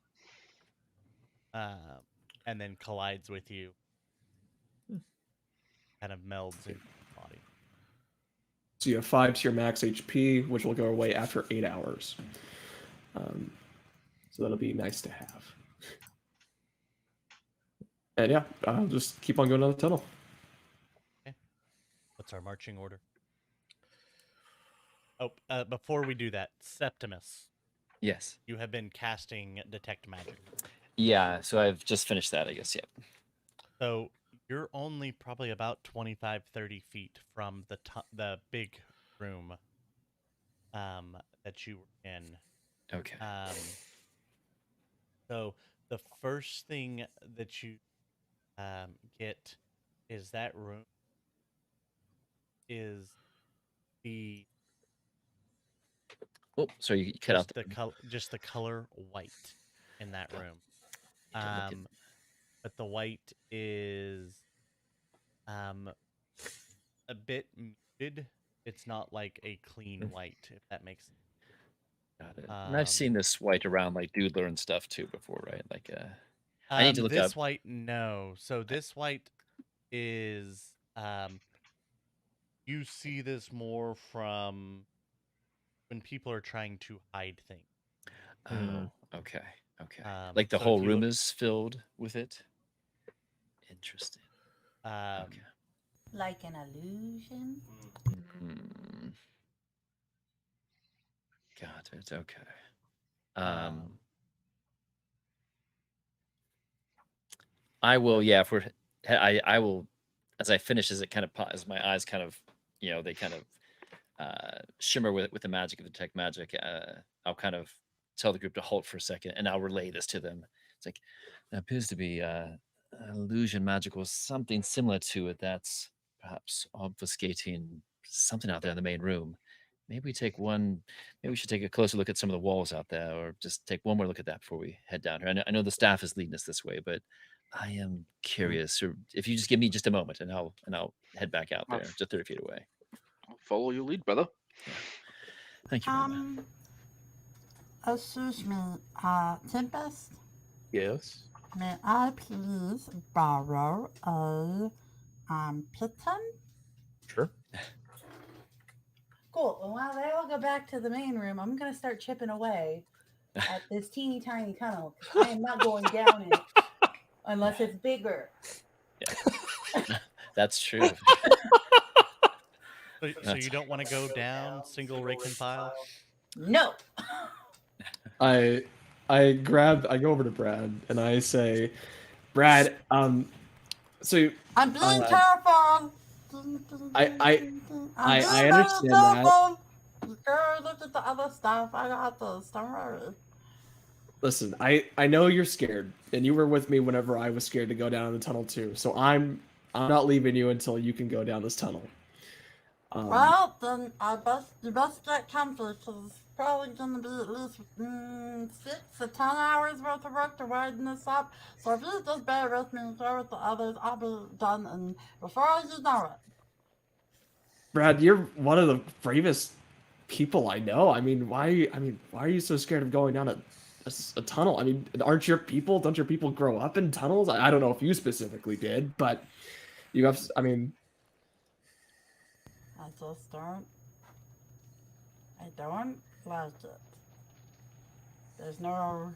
and then collides with you. Kind of melds into your body. So you have 5 to your max HP, which will go away after 8 hours. So that'll be nice to have. And yeah, I'll just keep on going down the tunnel. Okay. What's our marching order? Oh, before we do that, Septimus, Yes. you have been casting Detect Magic. Yeah. So I've just finished that, I guess. Yep. So you're only probably about 25, 30 feet from the big room that you were in. Okay. So the first thing that you get is that room is the Oh, sorry, you cut out just the color white in that room. I can look at- But the white is a bit muted. It's not like a clean white, if that makes sense. Got it. And I've seen this white around like Doodler and stuff too before, right? Like I need to look this up. white, no. So this white is you see this more from when people are trying to hide things. Oh, okay. Um, Like the so if whole you room look, is filled with it? Interesting. Okay. Like an illusion? Hmm. Got it. Okay. um, I will, but yeah, if we're I will as I finish, as it kind of as my eyes kind of, they kind of shimmer with the magic of the tech magic, I'll kind of tell the group to halt for a second, and I'll relay this to them. It's like there appears to be an illusion magical, something similar to it that's perhaps obfuscating something out there in the main room. Maybe we take one. Maybe we should take a closer look at some of the walls out there, or just take one more look at that before we head down here. I know the staff is leading us this way, but I am curious. Or if you just give me just a moment, and I'll head back out I'll, there, just 30 feet away. I'll follow your lead, brother. Yeah. Thank you, my man. Excuse me, Tempest? Yes. May I please borrow a kitten? Sure. Cool. Well, while they all go back to the main room, I'm gonna start chipping away at this teeny tiny tunnel. I am not going down it unless it's bigger. That's true. so you don't want to go down single rake and pile? No. I go over to Brad and I say, Brad, so I'm being Uh, careful. I I'm being understand very that. careful. Girl, look at the other stuff. I got this. Don't worry. Listen, I know you're scared, and you were with me whenever I was scared to go down the tunnel too. So I'm not leaving you until you can go down this tunnel. Well, then you best get comfy because it's probably going to be at least 6 to 10 hours worth of work to widen this up. So if you just bear with me and share with the others, I'll be done and before you know it. Brad, you're one of the bravest people I know. I mean, why are you so scared of going down a tunnel? I mean, aren't your people? Don't your people grow up in tunnels? I don't know if you specifically did, but you have. I mean, I just don't. I don't like it. There's no.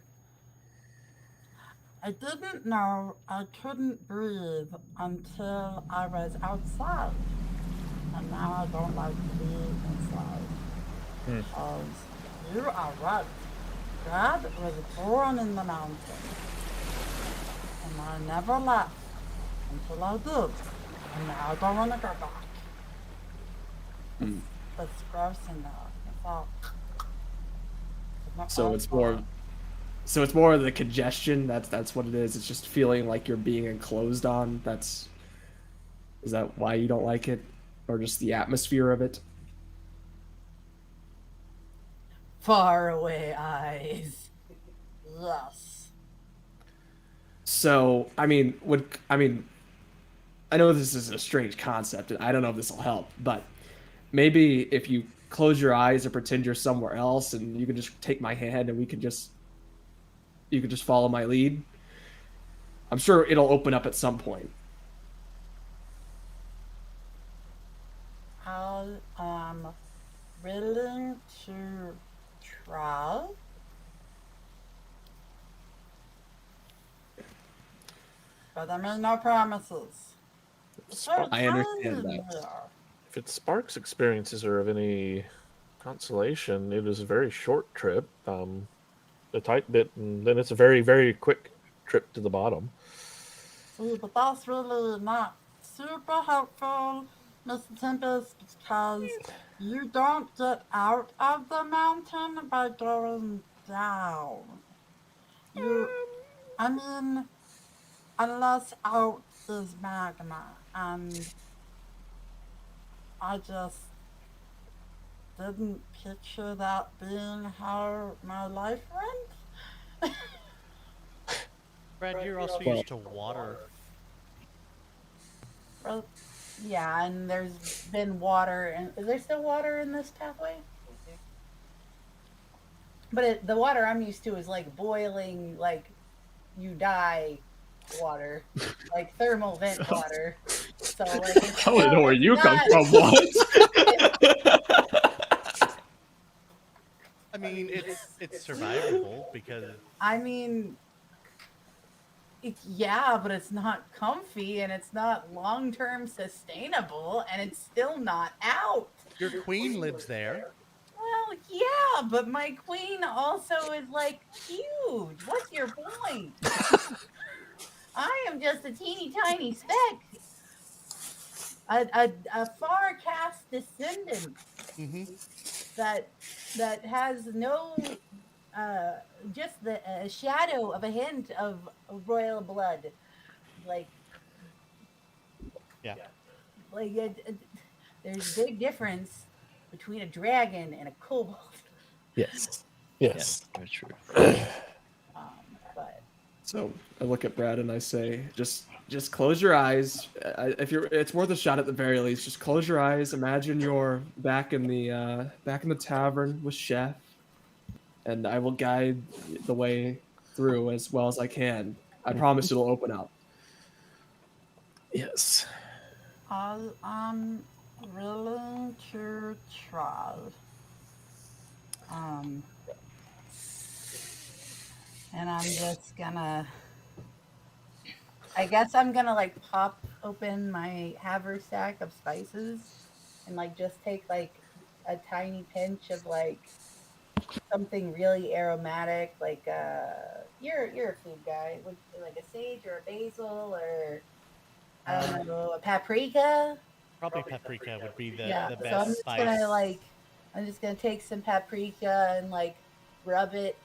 I didn't know I couldn't breathe until I was outside. And now I don't like to be inside. Because you are right. God was born in the mountains. And I never left until I did. And now I don't want to go back. It's gross in there. It's all... so it's more. So it's more of the congestion. That's what it is. It's just feeling like you're being enclosed on. Is that why you don't like it, or just the atmosphere of it? Far away eyes. Yes. So I mean, I know this is a strange concept, and I don't know if this will help, but maybe if you close your eyes and pretend you're somewhere else, and you can just take my hand, and you can just follow my lead. I'm sure it'll open up at some point. I am willing to try. But I made no promises. I understand that. If it sparks experiences are of any consolation, it is a very short trip. A tight bit, and then it's a very, very quick trip to the bottom. See, but that's really not super helpful, Mr. Tempest, because you don't get out of the mountain by going down. I mean, unless out is magma, and I just didn't picture that being how my life went. Brad, you're also used to water. Well, yeah, and there's been water, and is there still water in this pathway? But the water I'm used to is like boiling, like you die water, like thermal vent water. So like it's I want to know where it's you come not. from, what? I mean, it's survivable because I mean, yeah, but it's not comfy and it's not long term sustainable and it's still not out. your queen lives there. Well, yeah, but my queen also is like huge. What's your point? I am just a teeny tiny speck, a far cast descendant Hmm. that has no uh just the shadow of a hint of royal blood. Like Yeah. there's a big difference between a dragon and a kobold. Yes. Yes, Yes. very true. But So I look at Brad and I say, just close your eyes. If you're, it's worth a shot at the very least. Just close your eyes. Imagine you're back in the tavern with Chef, and I will guide the way through as well as I can. I promise it'll open up. Yes. I'm willing to try. Um, and I'm just gonna. I guess I'm gonna like pop open my haversack of spices and like just take like a tiny pinch of like something really aromatic, like you're a food guy, like a sage or a basil or I don't know, a paprika. Probably paprika would be Yeah, the so best I'm just gonna take some paprika and like rub it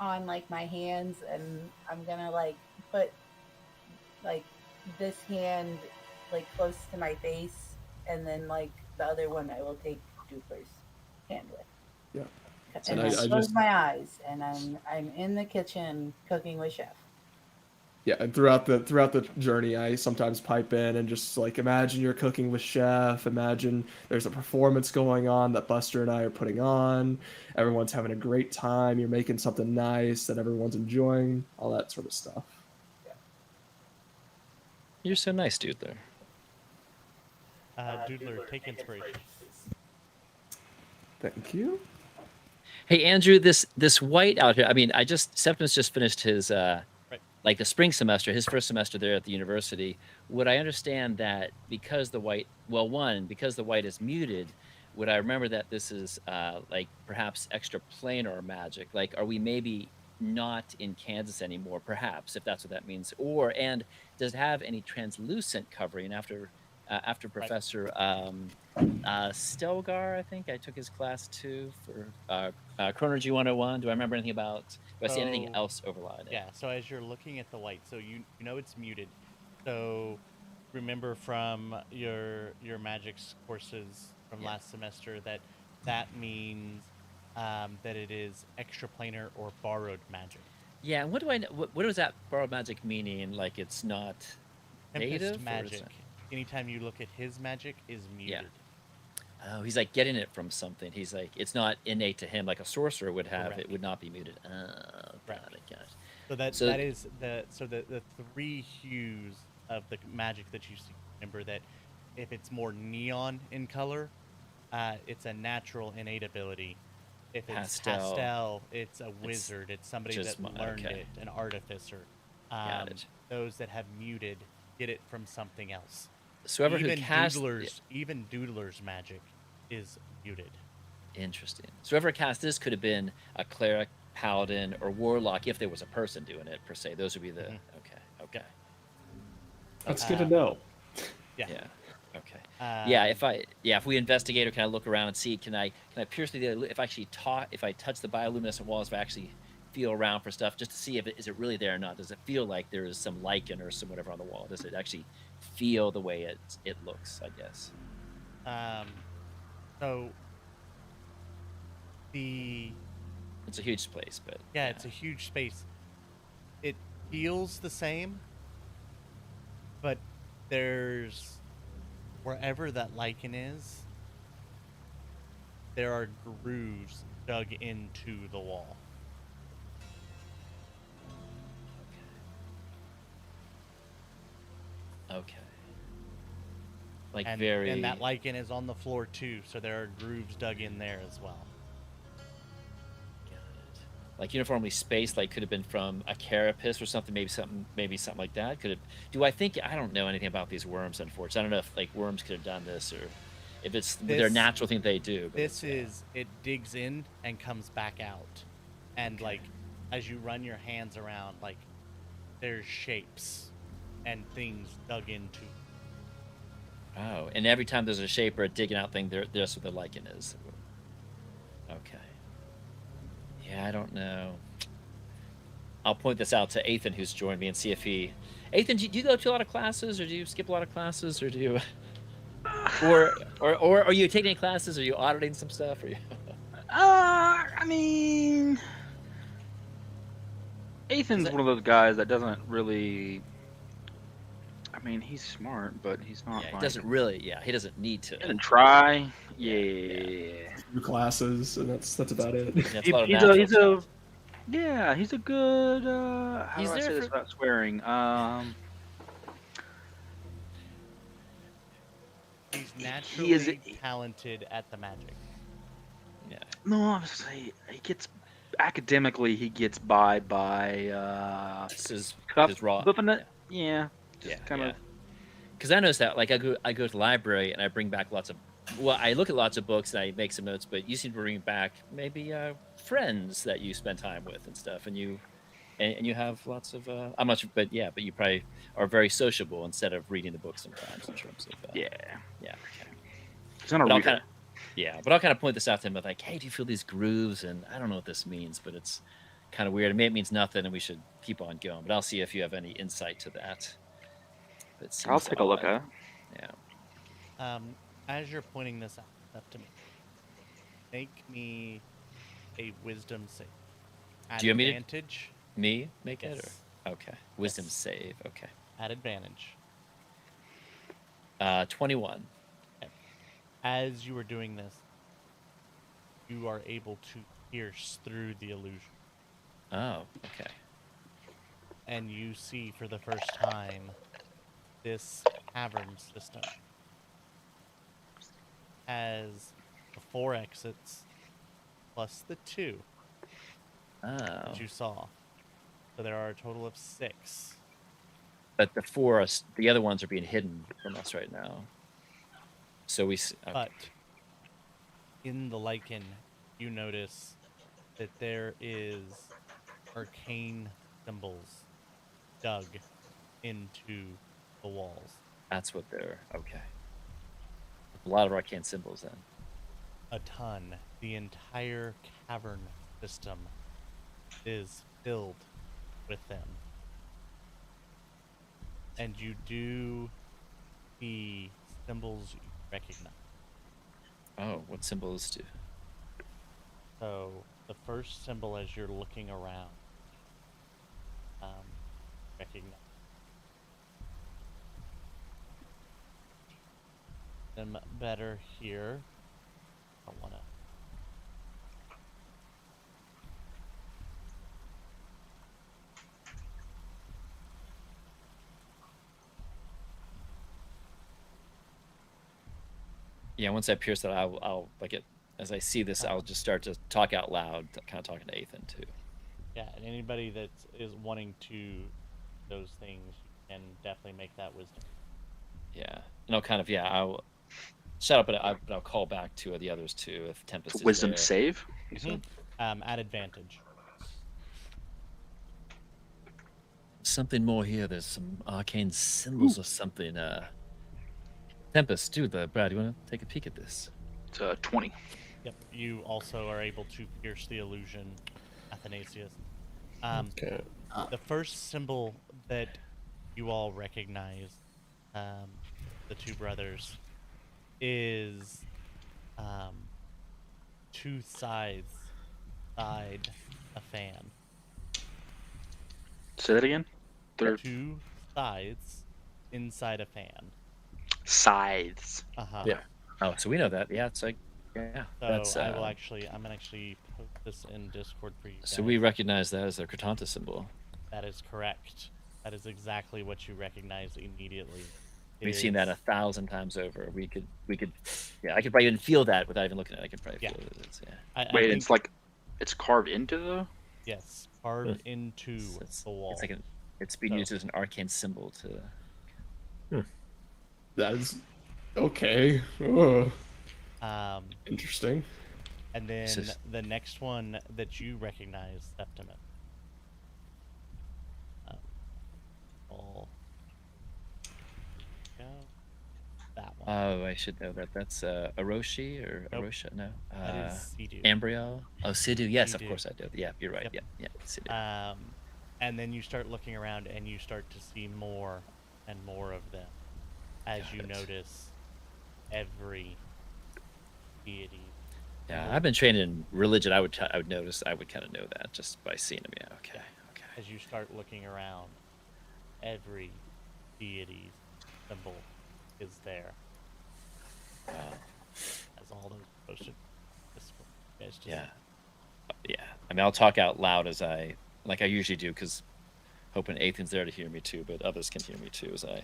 on like my hands, and I'm gonna like put like this hand like close to my face, and then like the other one I will take Dupler's hand with. Yeah. And And then I close just my eyes, and I'm in the kitchen cooking with Chef. Yeah, and throughout the journey, I sometimes pipe in and just like imagine you're cooking with Chef. Imagine there's a performance going on that Buster and I are putting on. Everyone's having a great time. You're making something nice that everyone's enjoying. All that sort of stuff. You're so nice, dude. There. Doodler, take inspiration. Thank you. Hey, Andrew, this white out here. I mean, Septimus just finished his Right. like the spring semester, his first semester there at the university. Would I understand that because the white, well, one, because the white is muted, would I remember that this is like perhaps extra planar magic? Like, are we maybe not in Kansas anymore? Perhaps, if that's what that means. Or and does it have any translucent covering after Right. Professor Stelgar? I think I took his class too for Chronergy 101. Do I remember anything about? Do I see anything So, else overlying it? yeah, so as you're looking at the white, so you know it's muted. So remember from your magics courses from Yeah. last semester that means that it is extraplanar or borrowed magic. Yeah, and what do I know? What does that borrowed magic meaning? Like it's not Tempest native? Or magic. is it... Anytime you look at his magic is muted. Oh, he's like getting it from something. He's like, it's not innate to him like a sorcerer would have. Correct. It would not be muted. Oh, Correct. got it, got it. So that So- that is the three hues of the magic that you see. Remember that if it's more neon in color, it's a natural innate ability. If it's pastel, it's a wizard. It's somebody just that learned it, an artificer. Got it. Those that have muted get it from something else. So whoever who cast even Doodler's magic is muted. Interesting. So whoever cast this could have been a cleric, paladin, or warlock if there was a person doing it per se. Those would be the okay. That's good to know. Yeah. Yeah. Okay. If we investigate or kind of look around and see, can I pierce through the, if I touch the bioluminescent walls, if I actually feel around for stuff just to see if is it really there or not. Does it feel like there is some lichen or some whatever on the wall? Does it actually feel the way it looks, I guess? So it's a huge place, but it's a huge space. It feels the same, but there's wherever that lichen is, there are grooves dug into the wall. Okay. Like And very. and that lichen is on the floor too, so there are grooves dug in there as well. Got it. Like uniformly spaced, like could have been from a carapace or something, maybe something like that. Could it? Do I think I don't know anything about these worms? Unfortunately, I don't know if like worms could have done this or if it's their This- natural thing they do. But This it's, is it digs in and comes back out, and Okay. like as you run your hands around, like there's shapes and things dug into. Oh, and every time there's a shape or a digging out thing, that's what the lichen is. Okay. Yeah, I don't know. I'll point this out to Ethan, who's joined me, and see if he. Ethan, do you go to a lot of classes, or do you skip a lot of classes, or do you, or are you taking any classes? Are you auditing some stuff? Or you... I mean, Ethan's one of those guys that doesn't really. I mean, he's smart, but he's not. Yeah, he like, doesn't really. Yeah, he doesn't need to. Doesn't try. Yeah, Yeah. Few classes, and that's about it. Yeah, it's a lot of He's natural a stuff. yeah. He's a good. How He's do I there say this for- without swearing? He's He naturally is- talented at the magic. Yeah. No, I was say he gets academically. He gets by. This is Cuff, his raw. buffing it. Yeah. Yeah, Just kind of. Because I noticed that, like, I go to the library and I bring back lots of. Well, I look at lots of books and I make some notes, but you seem to bring back maybe friends that you spend time with and stuff, and you have lots of. I'm not sure, but yeah, but you probably are very sociable instead of reading the book sometimes in terms of. Yeah. Yeah. Okay. He's not a But I'll reader. kind of. Yeah, but I'll kind of point this out to him, like, hey, do you feel these grooves? And I don't know what this means, but it's kind of weird. Maybe it means nothing, and we should keep on going. But I'll see if you have any insight to that. It I'll seems take a look odd. at it. Yeah. As you're pointing this out up to me, make me a wisdom save. At Do you want me to- advantage? Me make it Yes. or okay? Wisdom Yes. save. Okay. At advantage. 21. As you are doing this, you are able to pierce through the illusion, Oh, okay. and you see for the first time this cavern system has the 4 exits plus the 2 Oh, that you saw. So there are a total of 6. but the other ones are being hidden from us right now. So okay. But in the lichen, you notice that there is arcane symbols dug into the walls. That's what they're okay. A lot of arcane symbols then. A ton. The entire cavern system is filled with them. And you do see symbols you recognize. Oh, what symbols do? So the first symbol as you're looking around, recognize them better here. I want to. Yeah, once I pierce that, I'll like it. As I see this, I'll just start to talk out loud, kind of talking to Ethan too. Yeah, and anybody that is wanting to those things, you can definitely make that wisdom. Yeah, and I'll kind of I'll shut up, but I'll call back to the others too if Tempest It's is a wisdom there. save. You said. At advantage. Something more here. There's some arcane symbols or something. Tempest, dude, Brad, you want to take a peek at this? It's 20. Yep. You also are able to pierce the illusion, Athanasius. Okay. The first symbol that you all recognize, the two brothers, is 2 sides side a fan. Say that again. They're 2 sides inside a fan. scythes. Yeah. Oh, so we know that. Yeah, it's like yeah. So That's I'm gonna actually post this in Discord for you. so guys. we recognize that as their Kratanta symbol. That is correct. That is exactly what you recognize immediately. It We've seen that is- 1,000 times over. We could, yeah. I could probably even feel that without even looking at it. I could probably Yeah. feel it. Yeah. I Wait, think, it's like it's carved into the. yes, carved into It's the wall. It's like it's being So- used as an arcane symbol to. That is okay. Ugh, interesting. And then It's just- the next one that you recognize, Septimus. All. Yeah, that one. Oh, I should know that. That's Orochi or Nope. Arosha? No. That is Sidu. Embryo. Oh, Sidhu. Yes, of Sidu. course I do. Yeah, you're right. Yep. Yeah, Sidhu. And then you start looking around and you start to see more and more of them as Got you it. notice every deity. Yeah, I've been trained in religion. I would notice. I would kind of know that just by seeing them. Yeah. Okay. Okay. As you start looking around, every deity symbol is there. As all those posted. This one, you guys just- Yeah. Yeah. I mean, I'll talk out loud as I usually do, because hoping Athan's there to hear me too, but others can hear me too as I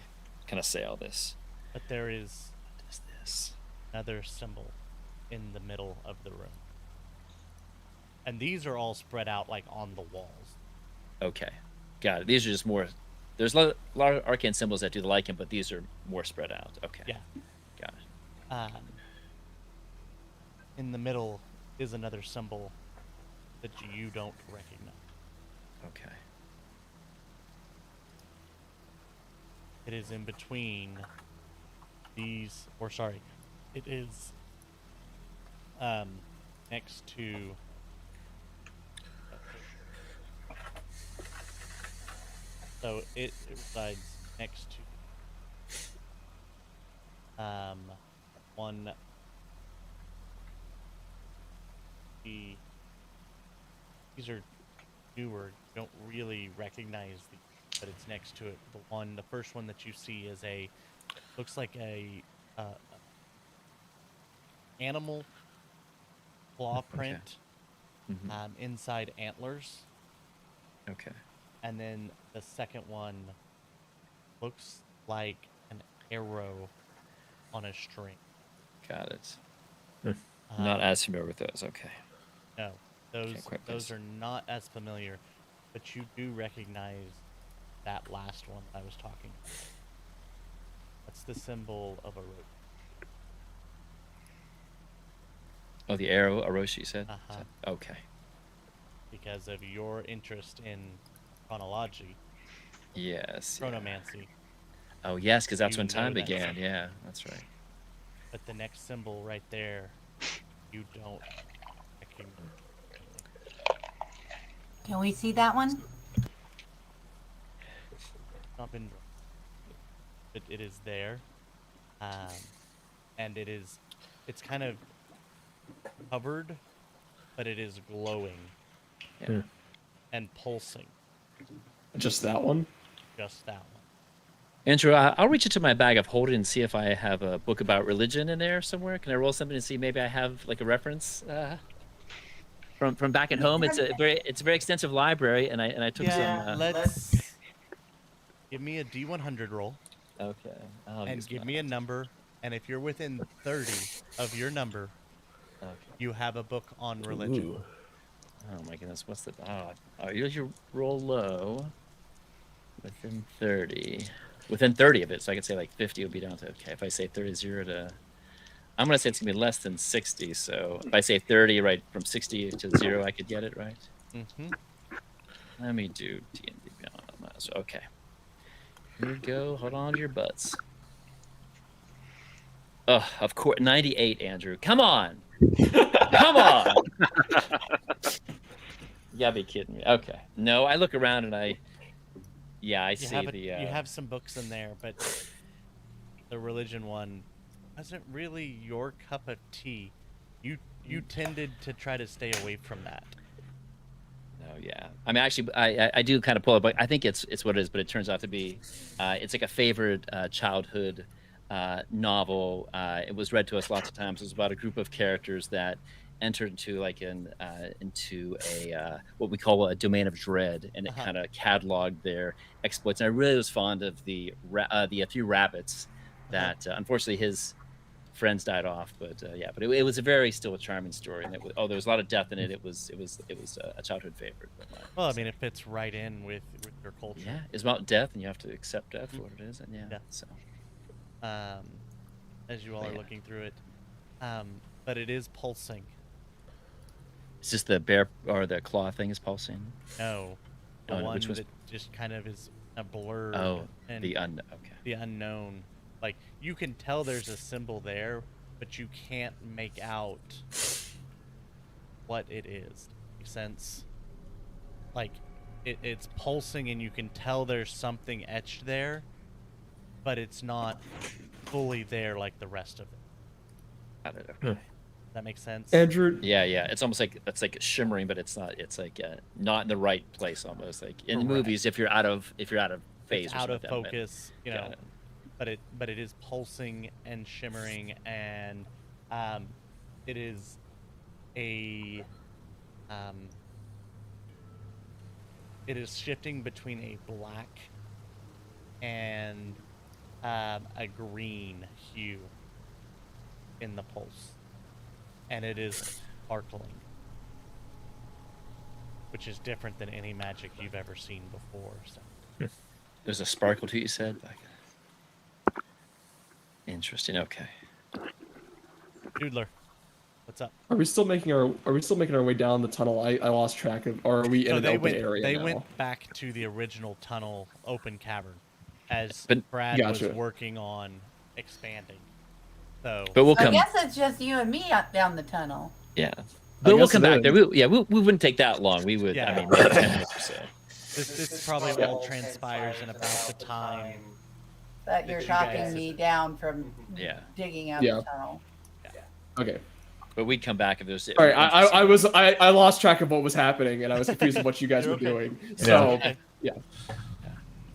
kind of say all this. But there is What is this? another symbol in the middle of the room. And these are all spread out like on the walls. Okay. Got it. These are just more. There's a lot of arcane symbols that do the liking, but these are more spread out. Okay. Yeah. Got it. In the middle is another symbol that you don't recognize. Okay. It is in between these, or sorry, it is next to. So it resides next to one. These are newer. You don't really recognize the, but it's next to it. The first one that you see is looks like a animal claw print Mhm. inside antlers, Okay. and then the second one looks like an arrow on a string. Got it. Um, Not as familiar with those. Okay. No, those quite those place. are not as familiar, but you do recognize that last one I was talking about. That's the symbol of a rope. Oh, the arrow, Orochi, you said? Uh-huh. Okay. Because of your interest in chronology, Yes. yeah. chronomancy. Oh, yes, because that's You when know time that began. symbol. Yeah, that's right. But the next symbol right there, you don't recognize. Can we see that one? Not been drawn. But it is there. And it's kind of covered, but it is glowing Yeah. and pulsing. Just that one? Just that one. Andrew, I'll reach into my bag of holding and see if I have a book about religion in there somewhere. Can I roll something and see maybe I have like a reference from back at home? It's a very extensive library, and I took some. Let's give me a D100 roll Okay. I'll and use give my- me a number. And if you're within 30 of your number, Okay. you have a book on religion. Ooh. Oh my goodness, what's the? Oh, you roll low. Within 30. Within 30 of it, so I could say like 50 would be down to, okay, if I say 30, 0 to, I'm going to say it's going to be less than 60, so if I say 30, right, from 60 to 0, I could get it, right? Mm-hmm. Let me do D&D Beyond. Okay. Here we go. Hold on to your butts. Oh, of course, 98, Andrew. Come on! Come on! You gotta be kidding me. Okay. No, I look around and I see You have some books in there, but the religion one wasn't really your cup of tea. You tended to try to stay away from that. No, yeah. I mean, actually, I do kind of pull it, but I think it's what it is. But it turns out to be, it's like a favorite childhood novel. It was read to us lots of times. It was about a group of characters that entered into like into a what we call a domain of dread, and it kind of cataloged their exploits. And I really was fond of the few rabbits that unfortunately his friends died off, but yeah, but it was a very still a charming story, and there was a lot of death in it. It was a childhood favorite of mine. Well, I mean, it fits right in with your culture. Yeah, it's about death, and you have to accept death for what it is, and yeah. So, as you all are looking through it, but it is pulsing. It's just the bear or the claw thing is pulsing. No, the Oh, no, one which was that just kind of is a blur. oh and the okay. the unknown. Like you can tell there's a symbol there, but you can't make out what it is. Makes sense? Like it's pulsing, and you can tell there's something etched there, but it's not fully there like the rest of it. Got it. Okay. That makes sense. Andrew, Yeah, it's almost like it's like shimmering, but it's not. It's like not in the right place, almost like in the movies. If you're out of phase, it's or out of something like that, focus, you know. But it is pulsing and shimmering, and it is a it is shifting between a black and a green hue in the pulse, and it is sparkling, which is different than any magic you've ever seen before. So There's a sparkle to it, you said. Like, interesting. Okay. Doodler, what's up? are we still making our way down the tunnel? I lost track of. Or are we in So an open area they now? went back to the original tunnel, open cavern, as But- Brad Gotcha. was working on expanding. So But we'll I come. guess it's just you and me up down the tunnel. Yeah. But we'll guess come it back there. is. We wouldn't take that long. We would. Yeah. I mean, maybe 10 minutes or so. this probably all transpires in about the time. But you're you guys- talking me down from Yeah. digging out Yeah. the tunnel. Okay. But we'd come back if there's. All right. I lost track of what was happening, and I was confused with what you guys were doing. So yeah.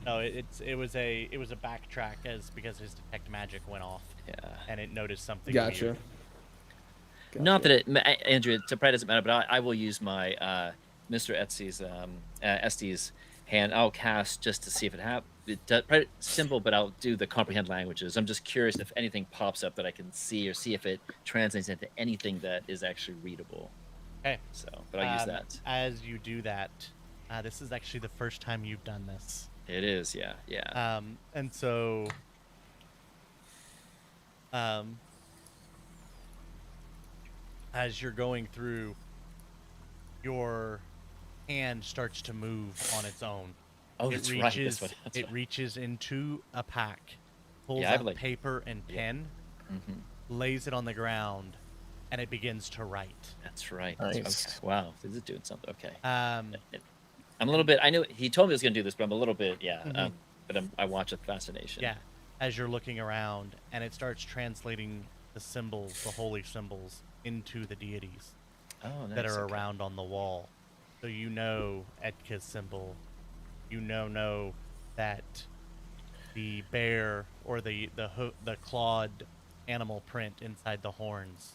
No, it was a backtrack because his detect magic went off. Yeah. And it noticed something. Gotcha. Weird. Not that Andrew, it probably doesn't matter, but I will use my Mr. Este's hand. I'll cast just to see if it happens. It's simple, but I'll do the comprehend languages. I'm just curious if anything pops up that I can see, or see if it translates into anything that is actually readable. Okay. So, but I'll use that. As you do that, this is actually the first time you've done this. It is, yeah. And so, as you're going through, your hand starts to move on its own. Oh, it that's reaches, right. That's what, that's it right. reaches into a pack, pulls Yeah, I have, out like- paper and pen, lays it on the ground, and it begins to write. That's right. Nice. Okay. Wow, this is doing something. Okay. Um, I'm a little bit. I knew he told me he was going to do this, but I'm a little bit. Yeah. But I watch with fascination. Yeah, as you're looking around, and it starts translating the symbols, the holy symbols, into the deities Oh, nice. that are okay. around on the wall. So you know Edka's symbol. You know that the bear or the clawed animal print inside the horns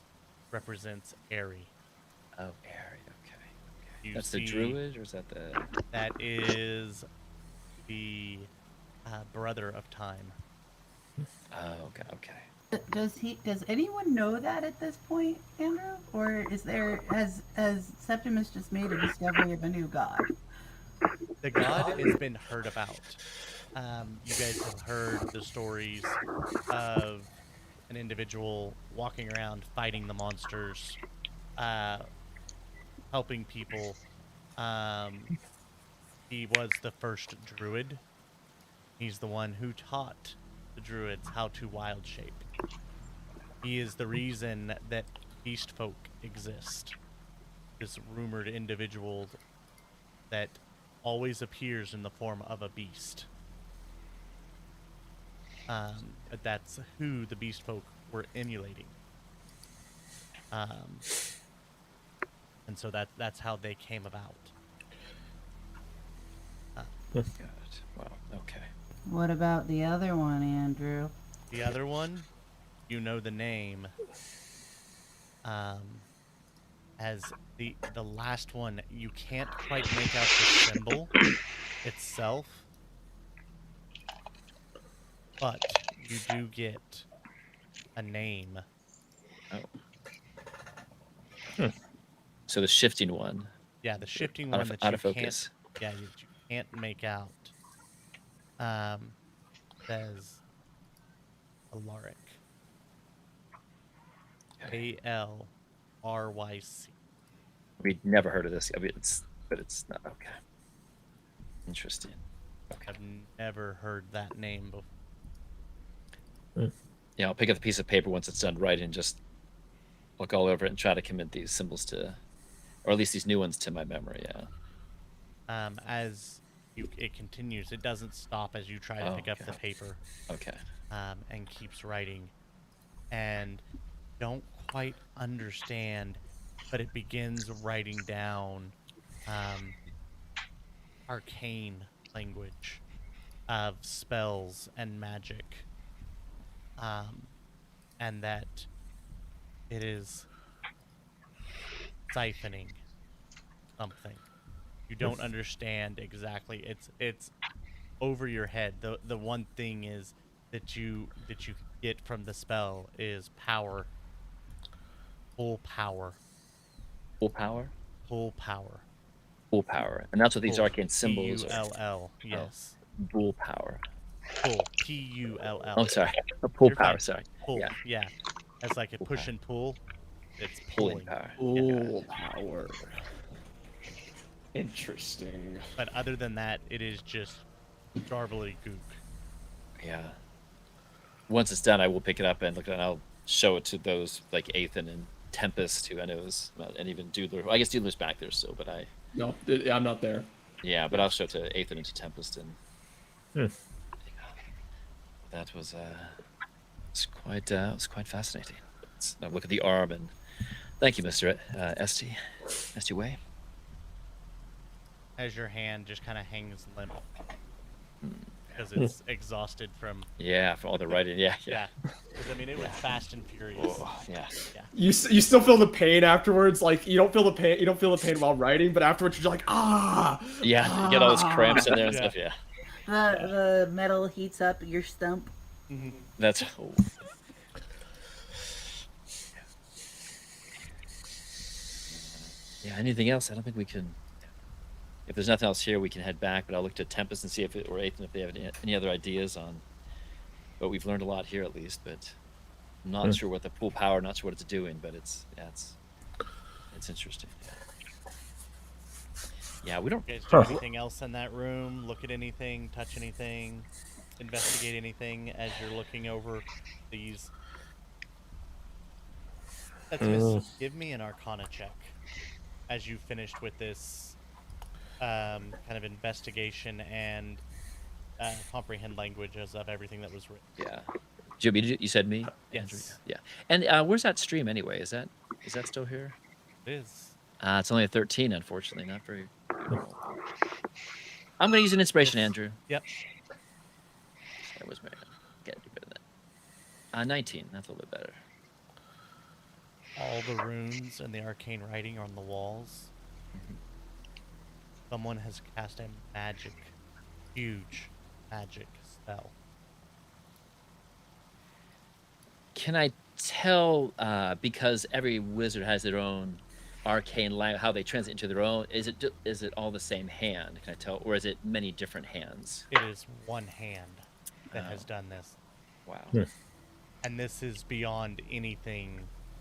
represents Eri. Oh, Eri. Okay. You That's the see druid, or is that the? That is the brother of time. Oh, okay. Does anyone know that at this point, Andrew? Or has Septimus just made a discovery of a new god? The god has been heard about. You guys have heard the stories of an individual walking around fighting the monsters, helping people. He was the first druid. He's the one who taught the druids how to wild shape. He is the reason that beast folk exist. This rumored individual that always appears in the form of a beast. But that's who the beast folk were emulating. And so that's how they came about. Good. Wow. Okay. What about the other one, Andrew? The other one, you know the name. as the last one, you can't quite make out the symbol itself, but you do get a name. Oh. So the shifting one. Yeah, the shifting Out one of, that out you of focus. can't, yeah, that you can't make out. Says Alaric. Alryc. We'd never heard of this. I mean, but it's not okay. Interesting. Okay. I've never heard that name before. Yeah, I'll pick up the piece of paper once it's done writing, just look all over it and try to commit these symbols to, or at least these new ones to my memory. Yeah. As it continues, it doesn't stop as you try to pick up the paper. Okay. And keeps writing, and don't quite understand, but it begins writing down arcane language of spells and magic, and that it is siphoning something. You don't understand exactly. It's over your head. The one thing is that you get from the spell is power. Full power. Full power. Full power. Full power, and that's what these Full, arcane symbols are. P-U-L-L. Yes. Full power. Full. P-U-L-L. Oh, sorry. Full You're power. fine. Sorry. Pull. Yeah. Yeah. As like a Full push power. and pull. It's Pulling pulling. power. Full power. Interesting. But other than that, it is just garbly gook. Yeah. Once it's done, I will pick it up and look at it. And I'll show it to those like Athan and Tempest, who I know is, and even Doodler. Well, I guess Doodler's back there still, but No, I'm not there. yeah, but I'll show it to Athan and to Tempest, and that was it was quite fascinating. Now look at the arm, and thank you, Mr. Esty Way. As your hand just kind of hangs limp. Because it's exhausted from... Yeah, for all the writing. Yeah. Yeah. Because, I mean, it was fast and furious. Oh, yeah. You still feel the pain afterwards. Like you don't feel the pain. You don't feel the pain while writing, but afterwards you're like, ah. Yeah, you get all those cramps in there and Yeah. stuff. Yeah. The metal heats up your stump. That's. Yeah. Anything else? I don't think we can. If there's nothing else here, we can head back. But I'll look to Tempest and see if or Athan if they have any other ideas on. But we've learned a lot here at least. But I'm not sure what the full power. Not sure what it's doing. But it's interesting. Yeah, we don't. You guys do anything else in that room? Look at anything? Touch anything? Investigate anything as you're looking over these? Give me an Arcana check as you finished with this kind of investigation and comprehend languages of everything that was written. Yeah. Jimmy, you said me? Yes. Andrew? Yeah. And where's that stream anyway? Is that still here? It is. It's only a 13, unfortunately. Not very. I'm going to use an inspiration, Andrew. Yep. That was my. Gotta do better than that. 19. That's a little bit better. All the runes and the arcane writing are on the walls. Someone has cast a huge magic spell. Can I tell, because every wizard has their own arcane language, how they translate into their own, is it all the same hand? Can I tell, or is it many different hands? It is one hand that has done this. Wow. And this is beyond anything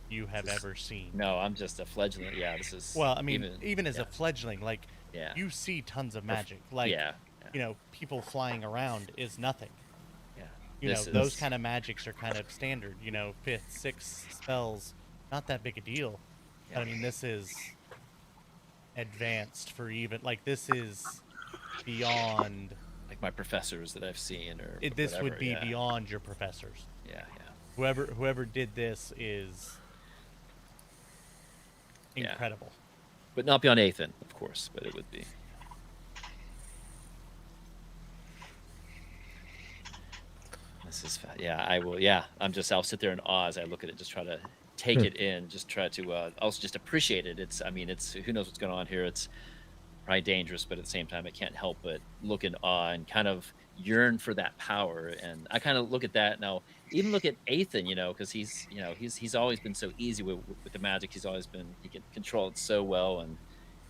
you have ever seen. No, I'm just a fledgling. Yeah, this is. Well, I mean, even as a fledgling, like, yeah. you see tons of magic. Like, you know, people flying around is nothing. Yeah. You know, those kind of magics are kind of standard. You know, 5th, 6th spells, not that big a deal. Yeah. But I mean, this is advanced for even, like, this is beyond. Like my professors that I've seen, or This whatever, would be beyond your professors. Yeah. Whoever did this is incredible. But not beyond Athan, of course, but it would be. This is, I will, I'll sit there in awe as I look at it, just try to take it in, just try to also just appreciate it. It's, I mean, it's, who knows what's going on here. It's probably dangerous, but at the same time, I can't help but look in awe and kind of yearn for that power. And I kind of look at that now, even look at Ethan, because he's always been so easy with the magic. He can control it so well. And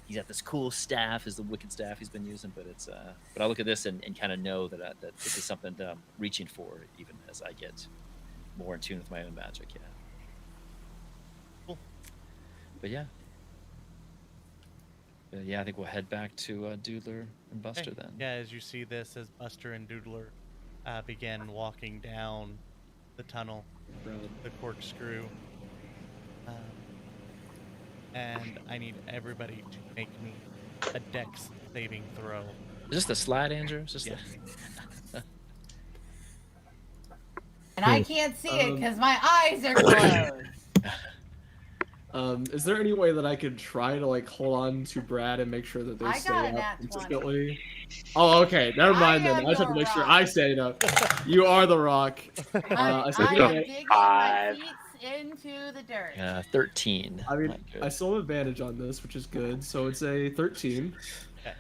he's got this cool staff, is the wicked staff he's been using. But but I look at this and kind of know that this is something that I'm reaching for, even as I get more in tune with my own magic. Yeah. Cool. But yeah. Yeah, I think we'll head back to Doodler and Buster then. Yeah, as you see this, as Buster and Doodler begin walking down the tunnel, the corkscrew, and I need everybody to make me a dex saving throw. Is this the slide, Andrew? Is this And I can't see it because my eyes are closed. Is there any way that I could try to like hold on to Brad and make sure that they I stay got a up nat 20. consistently? Oh, okay. Never mind then. am I just have the to make sure rock. I stay up. You are the rock. I said am you digging my feet into the dirt. 13. I mean, Not good. I still have advantage on this, which is good. So it's a 13. Okay.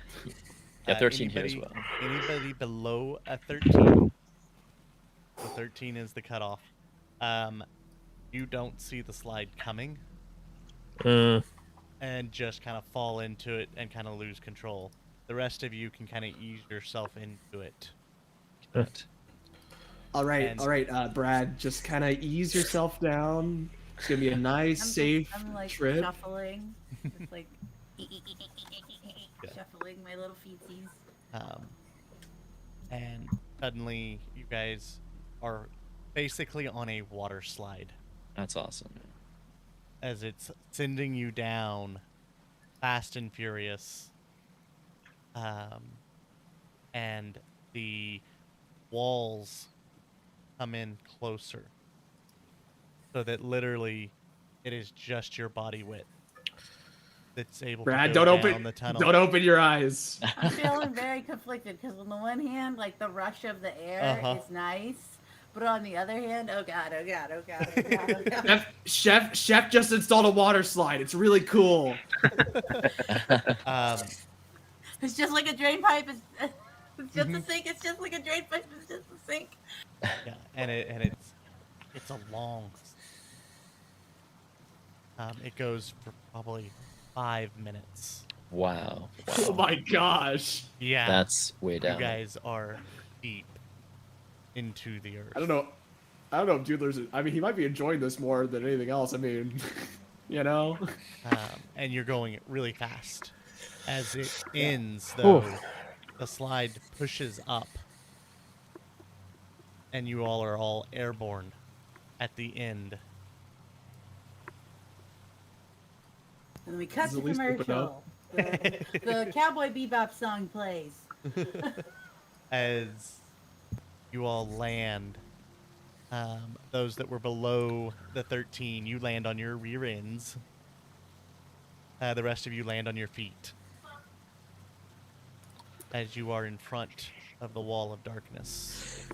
Yeah, 13 here as anybody, well. Anybody below a 13? So 13 is the cutoff. You don't see the slide coming. And just kind of fall into it and kind of lose control. The rest of you can kind of ease yourself into it. All right, Brad, just kind of ease yourself down. It's gonna be a nice, safe I'm like trip. shuffling, just like shuffling my little feetsies. And suddenly you guys are basically on a water slide. That's awesome. As it's sending you down fast and furious. And the walls come in closer. So that literally it is just your body width that's able Brad, to go don't down open the tunnel. Don't open your eyes. I'm feeling very conflicted because on the one hand, like the rush of the air is nice, but on the other hand, oh god, oh god, oh god, oh god, oh god. Chef just installed a water slide. It's really cool. It's just like a drain pipe. It's just a sink. It's just like a drain pipe. It's just a sink. Yeah, and it's a long. It goes for probably 5 minutes. Wow. Oh my gosh. Yeah, That's way down. you guys are deep into the earth. I don't know if Doodler's. I mean, he might be enjoying this more than anything else. I mean, And you're going really fast. As it ends, though, the slide pushes up, and you all are all airborne at the end. And we cut Does to it at least open commercial. The Cowboy Bebop song plays. As you all land, those that were below the 13, you land on your rear ends. The rest of you land on your feet. As you are in front of the wall of darkness.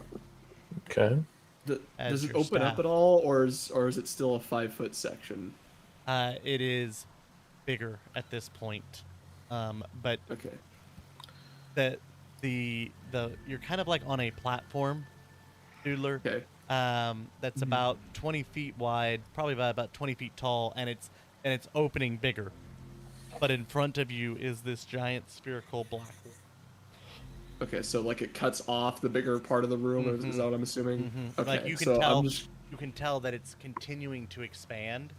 Okay. Does it your open staff. up at all, or is it still a 5-foot section? It is bigger at this point, but Okay. you're kind of like on a platform, Doodler. Okay. That's about 20 feet wide, probably about 20 feet tall, and it's opening bigger. But in front of you is this giant spherical black hole. Okay, so like it cuts off the bigger part of the room. Is that what I'm assuming? Okay, Like you can so tell, I'm just you can tell that it's continuing to expand.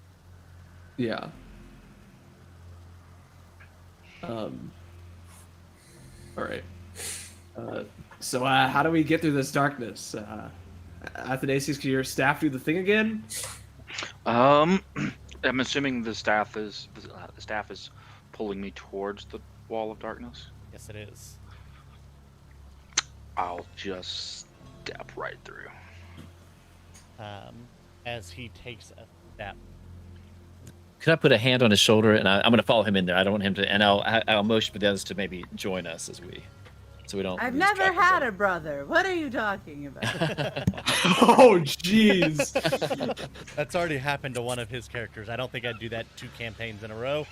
yeah. All right. So how do we get through this darkness? Athanasius, can your staff do the thing again? I'm assuming the staff is pulling me towards the wall of darkness. Yes, it is. I'll just step right through. As he takes a step. Could I put a hand on his shoulder and I'm going to follow him in there. I don't want him to, and I'll motion for the others to maybe join us as we. so we don't. I've lose never track of had it. a brother. What are you talking about? Oh, jeez. That's already happened to one of his characters. I don't think I'd do that 2 campaigns in a row.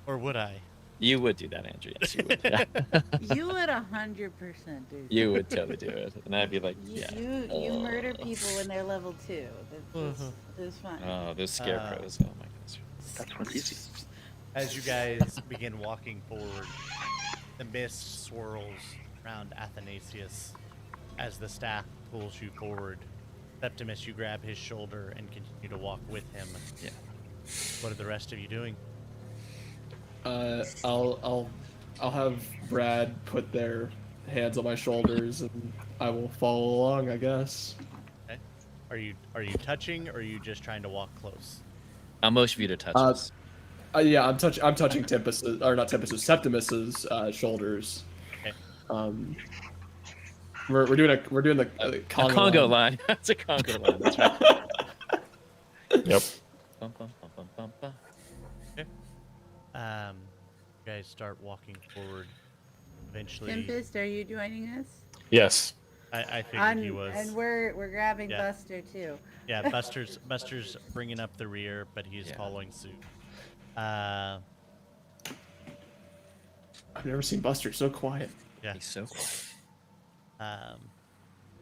Or would I? You would do that, Andrew. Yes, you would. Yeah. You would 100% do. You would totally do it, and I'd be like, yeah. You murder people when they're level 2. That's fine. Oh, those scarecrows. Oh my goodness. That's one's easy. As you guys begin walking forward, the mist swirls around Athanasius as the staff pulls you forward. Septimus, you grab his shoulder and continue to walk with him. Yeah. What are the rest of you doing? I'll have Brad put their hands on my shoulders, and I will follow along, I guess. Okay. Are you touching, or are you just trying to walk close? I'll motion for you to touch us. Yeah, I'm touching Tempus's, or not Tempus's, Septimus's shoulders. Okay. We're doing the Congo line. That's a Congo line. That's right. Yep. Bum, bum, bum, bum, bum, bum. You guys start walking forward. Eventually, Tempest, are you joining us? Yes. I figured he was. And we're grabbing Yeah. Buster too. Yeah, Buster's bringing up the rear, but he's following suit. I've never seen Buster so quiet. Yeah. He's so quiet.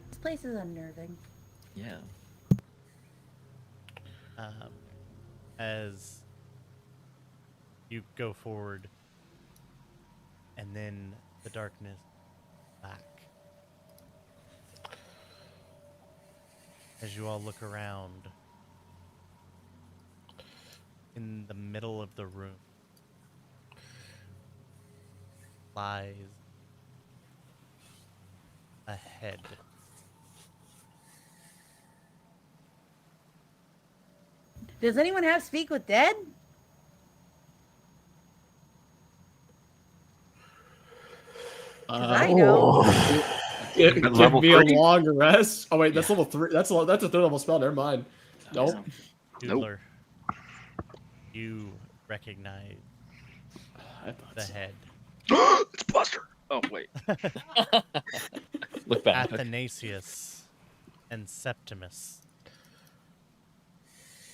This place is unnerving. Yeah. As you go forward, and then the darkness back. As you all look around, in the middle of the room lies a head. Does anyone have Speak with Dead? I don't. Give level me a 3? long rest. Oh wait, that's level 3. That's a third level spell. Never mind. Nope. Doodler, you recognize I thought the so. head. It's Buster. Oh wait. Look back. Athanasius and Septimus.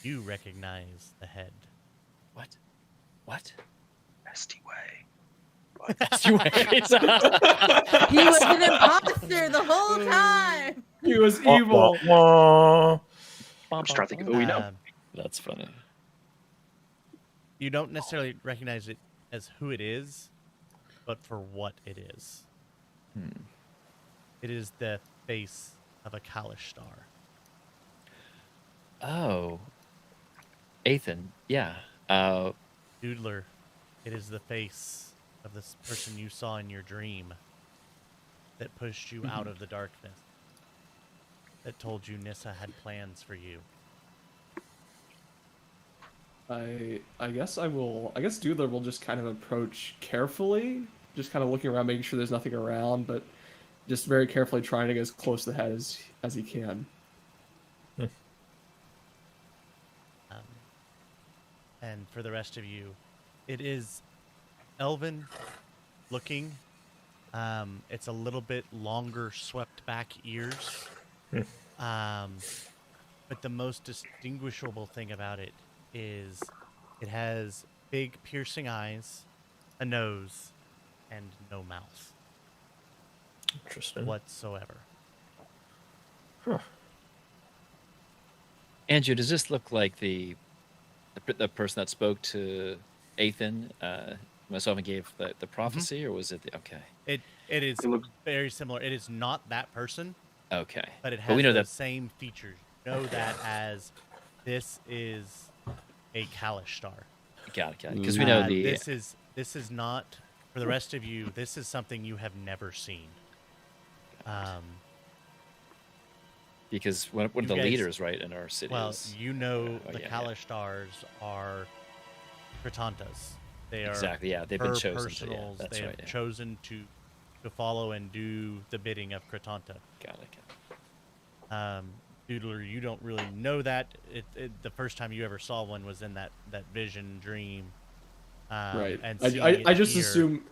You recognize the head. What? What? Nasty way. Nasty ways. He was an imposter the whole time. He was evil. Start thinking, oh, we know. Um, That's funny. You don't necessarily recognize it as who it is, but for what it is. It is the face of a Kalish star. Oh. Ethan. Yeah. Doodler, it is the face of this person you saw in your dream that pushed you out of the darkness, that told you Nissa had plans for you. I guess Doodler will just kind of approach carefully, just kind of looking around, making sure there's nothing around, but just very carefully trying to get as close to the head as he can. And for the rest of you, it is elven looking. It's a little bit longer, swept back ears. But the most distinguishable thing about it is it has big piercing eyes, a nose, and no mouth Interesting. whatsoever. Andrew, does this look like the person that spoke to Ethan, myself, and gave the prophecy, or was it okay? It is It looks- very similar. It is not that person, Okay. but it has we know the that. same features. You know that as this is a Kalish star. Got it. Because we know the. This is not for the rest of you. This is something you have never seen. Because one of the you guys- leaders, right, in our city. Well, is, you know Oh, the yeah, Kalish stars are Kratantas. They are exactly. Yeah, they've been her chosen. To, yeah, personals. that's They right. have chosen to follow and do the bidding of Kratanta. Got it. Doodler, you don't really know that. The first time you ever saw one was in that vision dream. Right. And I just here. assume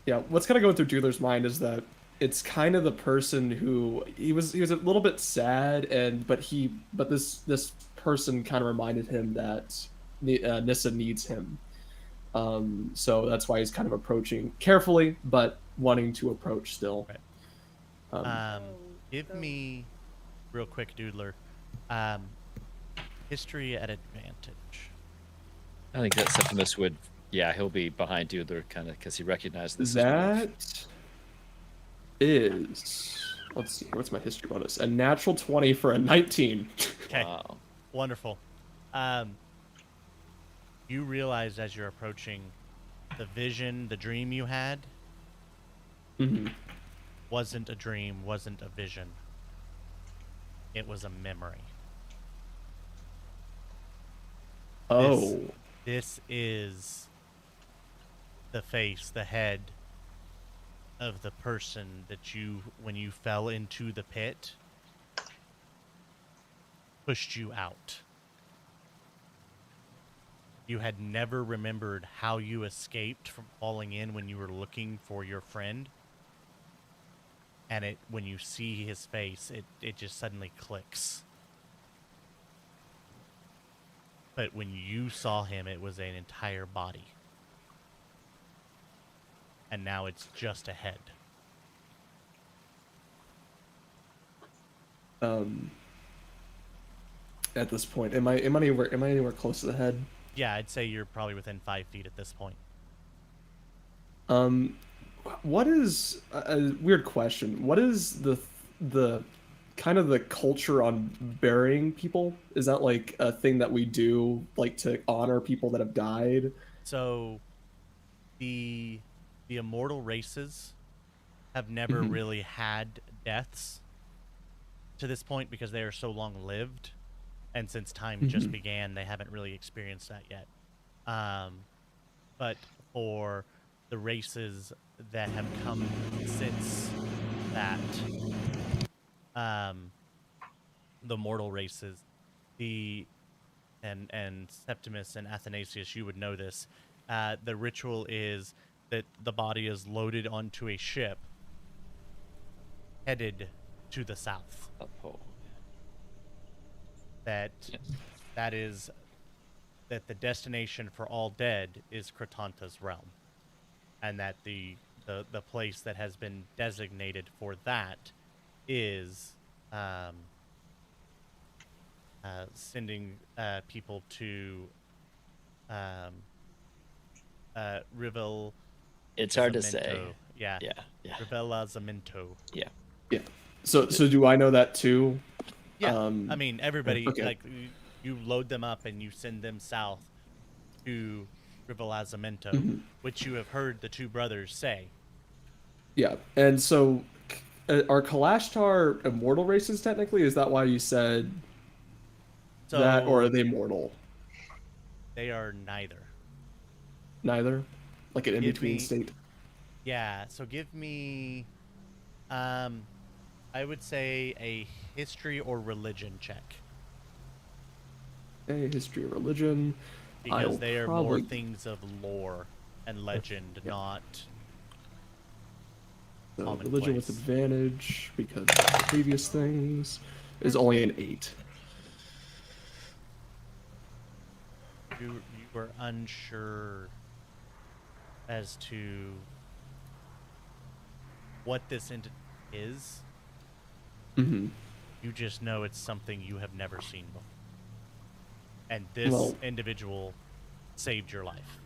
Yeah, what's kind of going through Doodler's mind is that it's kind of the person who he was a little bit sad, and but this person kind of reminded him that Nissa needs him. So that's why he's kind of approaching carefully, but wanting to approach still. Right. Um, Give me, real quick, Doodler, history at advantage. I think that Septimus would, yeah, he'll be behind Doodler kind of because he recognized this. that is, let's see, what's my history bonus? A natural 20 for a 19. Okay, Wow. wonderful. You realize as you're approaching, the vision, the dream you had, wasn't a dream, wasn't a vision. It was a memory. Oh. This is the face, the head of the person that you, when you fell into the pit, pushed you out. You had never remembered how you escaped from falling in when you were looking for your friend. And when you see his face, it just suddenly clicks. But when you saw him, it was an entire body. And now it's just a head. At this point, am I anywhere close to the head? Yeah, I'd say you're probably within 5 feet at this point. What is a weird question? What is the kind of the culture on burying people? Is that like a thing that we do, like to honor people that have died? So, the immortal races have never really had deaths to this point because they are so long lived, and since time just began, they haven't really experienced that yet. But for the races that have come since that, the mortal races, and Septimus and Athanasius, you would know this. The ritual is that the body is loaded onto a ship headed to the south. That the destination for all dead is Kratanta's realm, and that the place that has been designated for that is sending people to Rivel. It's hard to say. Yeah. Rivelazamento. Yeah. Yeah. So do I know that too? Yeah. I mean, everybody, okay. like, you load them up and you send them south to Rivelazamento, which you have heard the two brothers say. Yeah. And so are Kalashtar immortal races technically? Is that why you said that, or are they mortal? They are neither. Neither? Like an in-between state? Yeah, so give me, I would say a history or religion check. Okay, history or religion. Because they are more things of lore and legend, not so religion with advantage because of the previous things is only an 8. You were unsure as to what this is. You just know it's something you have never seen before. And this individual saved your life.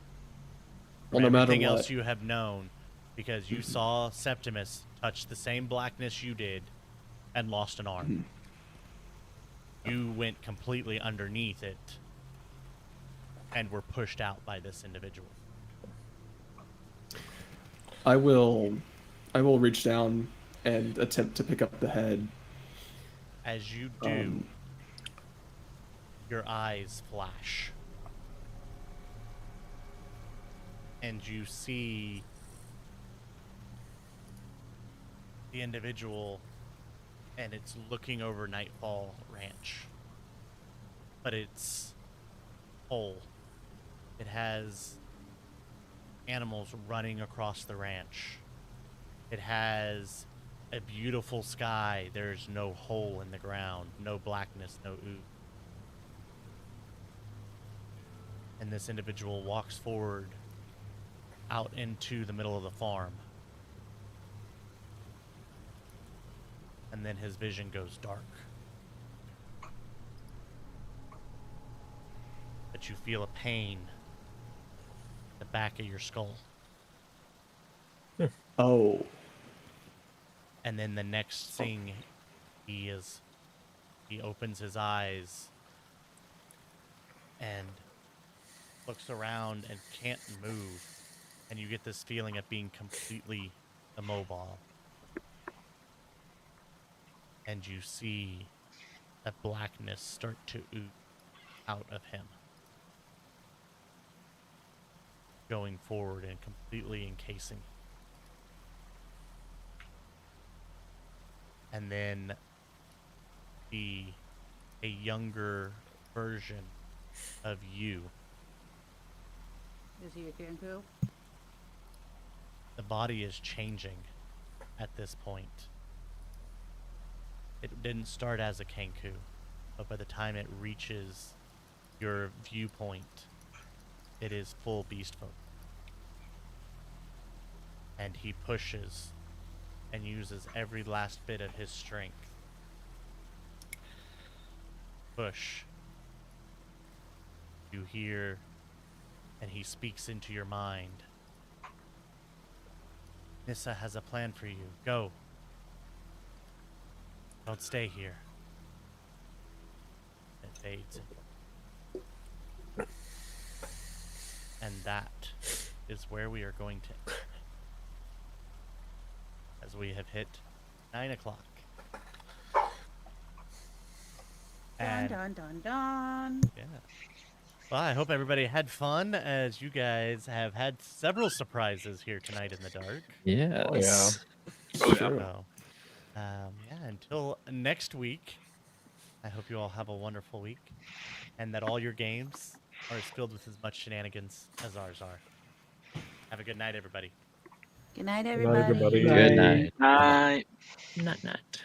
Well, no matter everything what. else you have known, because you saw Septimus touch the same blackness you did and lost an arm. You went completely underneath it and were pushed out by this individual. I will reach down and attempt to pick up the head. As you do, your eyes flash. And you see the individual, and it's looking over Nightfall Ranch. But it's whole. It has animals running across the ranch. It has a beautiful sky. There's no hole in the ground, no blackness, no ooze. And this individual walks forward out into the middle of the farm. And then his vision goes dark. But you feel a pain at the back of your skull. Oh. And then the next thing he opens his eyes and looks around and can't move. And you get this feeling of being completely immobile. And you see that blackness start to ooze out of him, going forward and completely encasing. And then a younger version of you. Is he a Kenku? The body is changing at this point. It didn't start as a Kenku, but by the time it reaches your viewpoint, it is full beast folk. And he pushes and uses every last bit of his strength. Push. You hear, and he speaks into your mind. Nissa has a plan for you. Go. Don't stay here. It fades. And that is where we are going to, as we have hit 9 o'clock. Dun dun dun dun. Yeah. Well, I hope everybody had fun, as you guys have had several surprises here tonight in the dark. Yes. Oh, yeah. Oh, True. So, yeah, until next week, I hope you all have a wonderful week, and that all your games are as filled with as much shenanigans as ours are. Have a good night, everybody. Good night, Good night, everybody. everybody. Good night. Night. Night, night.